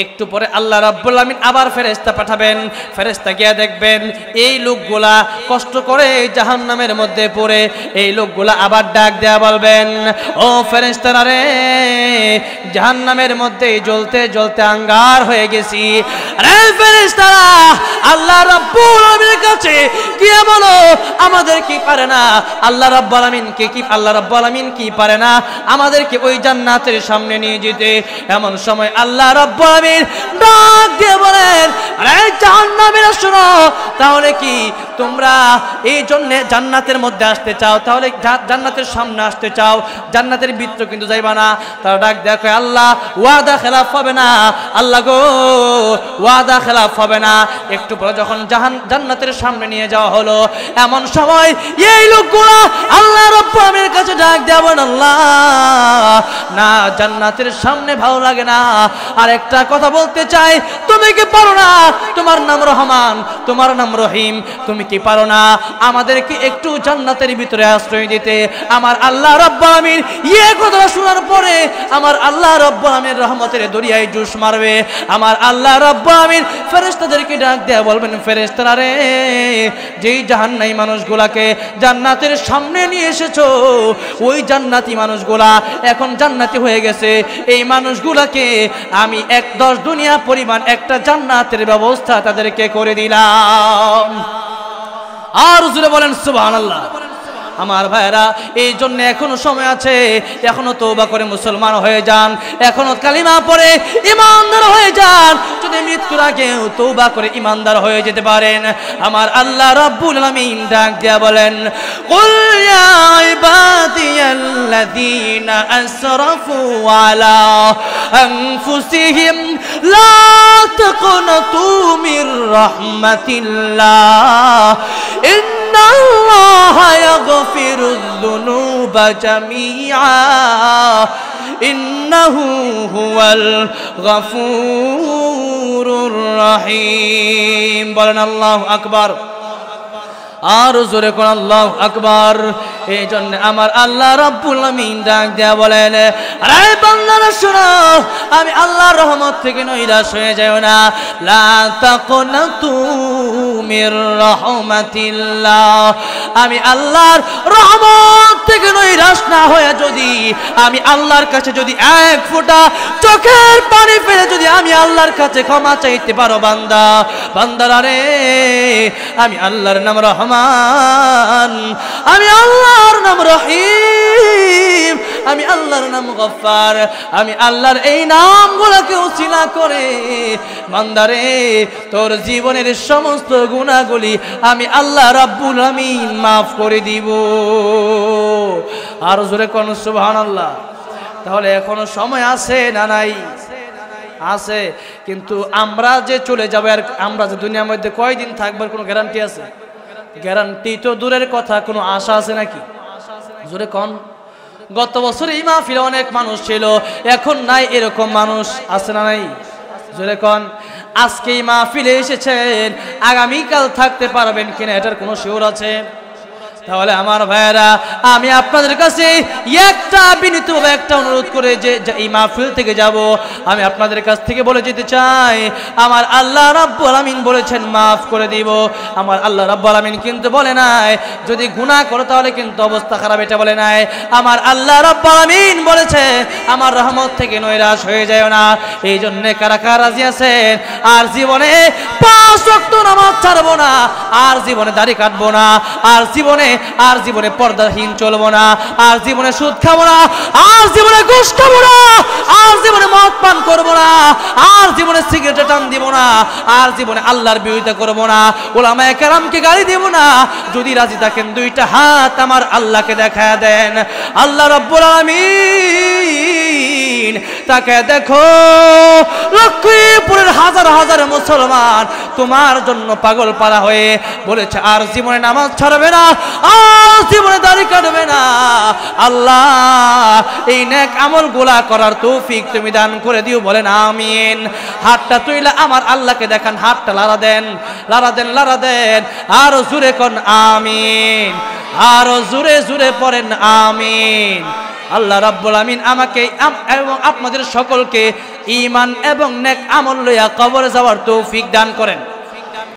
একটু পরে আল্লাহ রাব্বুল আমিন আবার ফেরেশতা পাঠাবেন। ফেরেশতা গিয়ে দেখবেন এই লোকগুলা কষ্ট করে জাহান্নামের মধ্যে পড়ে, এই লোকগুলা আবার ডাক দেয়া বলবেন, ও ফেরেশতারা রে, জাহান্নামের মধ্যে জ্বলতে জ্বলতে আঙ্গার হয়ে গেছি। আরে ফেরেশতারা, আল্লাহ রাব্বুল আমিনের কাছে গিয়ে বলো আমাদের কি পারে না, আল্লাহ রাব্বুল আমিনকে কি, আল্লাহ রাব্বুল আমিন কি পারে না আমাদেরকে ওই জান্নাতের সামনে নিয়ে যেতে। এমন সময় আল্লাহ রাব্বুল আমিন ডাক দিয়ে বলেন, আরে জাহান্নামীরা শোনো, তাহলে কি তোমরা এই জন্য জান্নাতের মধ্যে আসতে চাও, তাহলে জান্নাতের সামনে আসতে চাও, জান্নাতের ভিতরে কিন্তু যাইবা না। তারা ডাক দেখো, আল্লাহ ওয়াদা খেলাফ হবে না, আল্লাহ গো ওয়াদা খেলাফ হবে না। একটু পরে যখন জান্নাতের সামনে নিয়ে যাওয়া হলো, এমন সময় এই লোকগুলো আল্লাহ রাব্বুল আমিনের কাছে ডাক দেবেন, আল্লাহ না, জান্নাতের সামনে ভালো লাগে না, আর একটা কথা বলতে চাই, তুমি কি পারো না, তোমার নাম রহমান, তোমার নাম রহিম, তুমি কি পারো না আমাদেরকে একটু জান্নাতের ভিতরে আশ্রয় দিতে? আমার আল্লাহ রাব্বুল আমিন এই কথা শোনার পরে আমার আল্লাহ রাব্বুল আমিনের রহমতের দরিয়ায় জুস মারবে। আমার আল্লাহ রাব্বুল আমিন ফেরেশতাদেরকে ডাক দেয়া বলবেন, ফেরেশতারা রে, যেই জাহান্নামী মানুষগুলাকে জান্নাতের সামনে নিয়ে এসেছো, ওই জান্নাতি মানুষগুলা এখন জান্নাতি হয়ে গেছে, এই মানুষগুলাকে আমি 10 দুনিয়া পরিমাণ একটা জান্নাতের ব্যবস্থা তাদেরকে করে দিলাম। আর জোরে বলেন সুবহানাল্লাহ। আমার ভাইরা, এই জন্য এখনো সময় আছে, এখনো তওবা করে মুসলমান হয়ে যান, এখনো কালিমা পড়ে ঈমানদার হয়ে যান। যদি মৃত্যুর আগে তওবা করে ঈমানদার হয়ে যেতে পারেন, আমার আল্লাহ রাব্বুল আলামিন ডাক দিয়া বলেন, কুল ইয়া ইবাদিয়াল্লাযীনা আসরাফু আলা আনফুসিহিম লা তাকনাতু মির রাহমাতিল্লাহ, ইন্নাল্লাহা ইয়াগফিরুয যুনুবা জামিআ, ইন্নাহু হুয়াল গফুরুর রহিম। বলেন আল্লাহু আকবার। আর জোরে কোন আল্লাহু আকবার। এই জন্য আমার আল্লাহ রাব্বুল আমিন ডাক দেয়া বলেন, আরে বান্দারা শোনো, আমি আল্লাহর রহমত থেকে নৈরাশ হয়ে যাও না। লা তাকনাতু মির রাহমাতিল্লাহ, আমি আল্লাহর রহমত থেকে নৈরাশ না হয়ে যদি আমি আল্লাহর কাছে যদি এক ফোঁটা চোখের পানি ফেলে যদি আমি আল্লাহর কাছে ক্ষমা চাইতে পারো বান্দা। বান্দারা রে, আমি আল্লাহর নাম রহমান, আমি আল্লাহর নাম রহিম, আমি আল্লাহর নাম গফফার, আমি আল্লাহর এই নামগুলোকে উসিলা করে বান্দারে তোর জীবনের সমস্ত গুনাহগুলি আমি আল্লাহ রাব্বুল আমিন মাফ করে দিব। আর জোরে কোন সুবহানাল্লাহ। তাহলে এখনো সময় আছে না নাই? আছে। কিন্তু আমরা যে চলে যাবো, আর আমরা যে দুনিয়ার মধ্যে কয়দিন থাকবার কোনো গ্যারান্টি আছে? গ্যারান্টি তো দূরের কথা, কোনো আশা আছে নাকি? জোরে কোন। গত বছর এই মাহফিলে অনেক মানুষ ছিল, এখন নাই এরকম মানুষ আছে না নাই? জোরে কোন। আজকে এই মাহফিলে এসেছেন, আগামীকাল থাকতে পারবেন কিনা এটার কোনো শিওর আছে? তাহলে আমার ভাইয়েরা, আমি আপনাদের কাছে একটা বিনীতভাবে একটা অনুরোধ করে যে এই মাহফিল থেকে যাব, আমি আপনাদের কাছ থেকে বলে যেতে চাই, আমার আল্লাহ রাব্বুল আলামিন বলেছেন মাফ করে দিব। আমার আল্লাহ রাব্বুল আলামিন কিন্তু বলে নাই যদি গুনাহ করো তাহলে কিন্তু অবস্থা খারাপ, এটা বলে নাই। আমার আল্লাহ রাব্বুল আলামিন বলেছে আমার রহমত থেকে নৈরাশ হয়ে যায় না। এই জন্য কারা কারা রাজি আছেন আর জীবনে 5 ওয়াক্ত নামাজ ছাড়বো না, আর জীবনে দাড়ি কাটবো না, আর জীবনে পর্দাহীন চলবো না, আর জীবনে সুদ খাবো না, আর জীবনে ঘুষ খাবো না, আর জীবনে মদ পান করবো না, আর জীবনে সিগারেট টান দিব না, আর জীবনে আল্লাহর বিরোধিতা করবো না, উলামায়ে কেরামকে গালি দিব না? যদি রাজি থাকেন দুইটা হাত আমার আল্লাহকে দেখায়া দেন। আল্লাহ রাব্বুল আলামিন তাকে দেখো, লক্ষ্মীপুরের হাজার হাজার মুসলমান তোমার জন্য পাগল পারা হয়ে বলেছে আর জীবনে নামাজ ছাড়বে না, আর জীবনে দাড়ি কাটবে না। আল্লাহ এই নেক আমলগুলা করার তৌফিক তুমি দান করে দিও, বলেন আমিন। হাতটা তুইলা আমার আল্লাহকে দেখান, হাতটা লাড়া দেন, লাড়া দেন, লাড়া দেন, আরো জোরে কোন আমিন, আরো জোরে জোরে পড়েন আমিন। আল্লাহ রাব্বুল আমিন আমাকে এবং আপনাদের সকলকে ঈমান এবং নেক আমল লইয়া কবরে যাওয়ার তৌফিক দান করেন।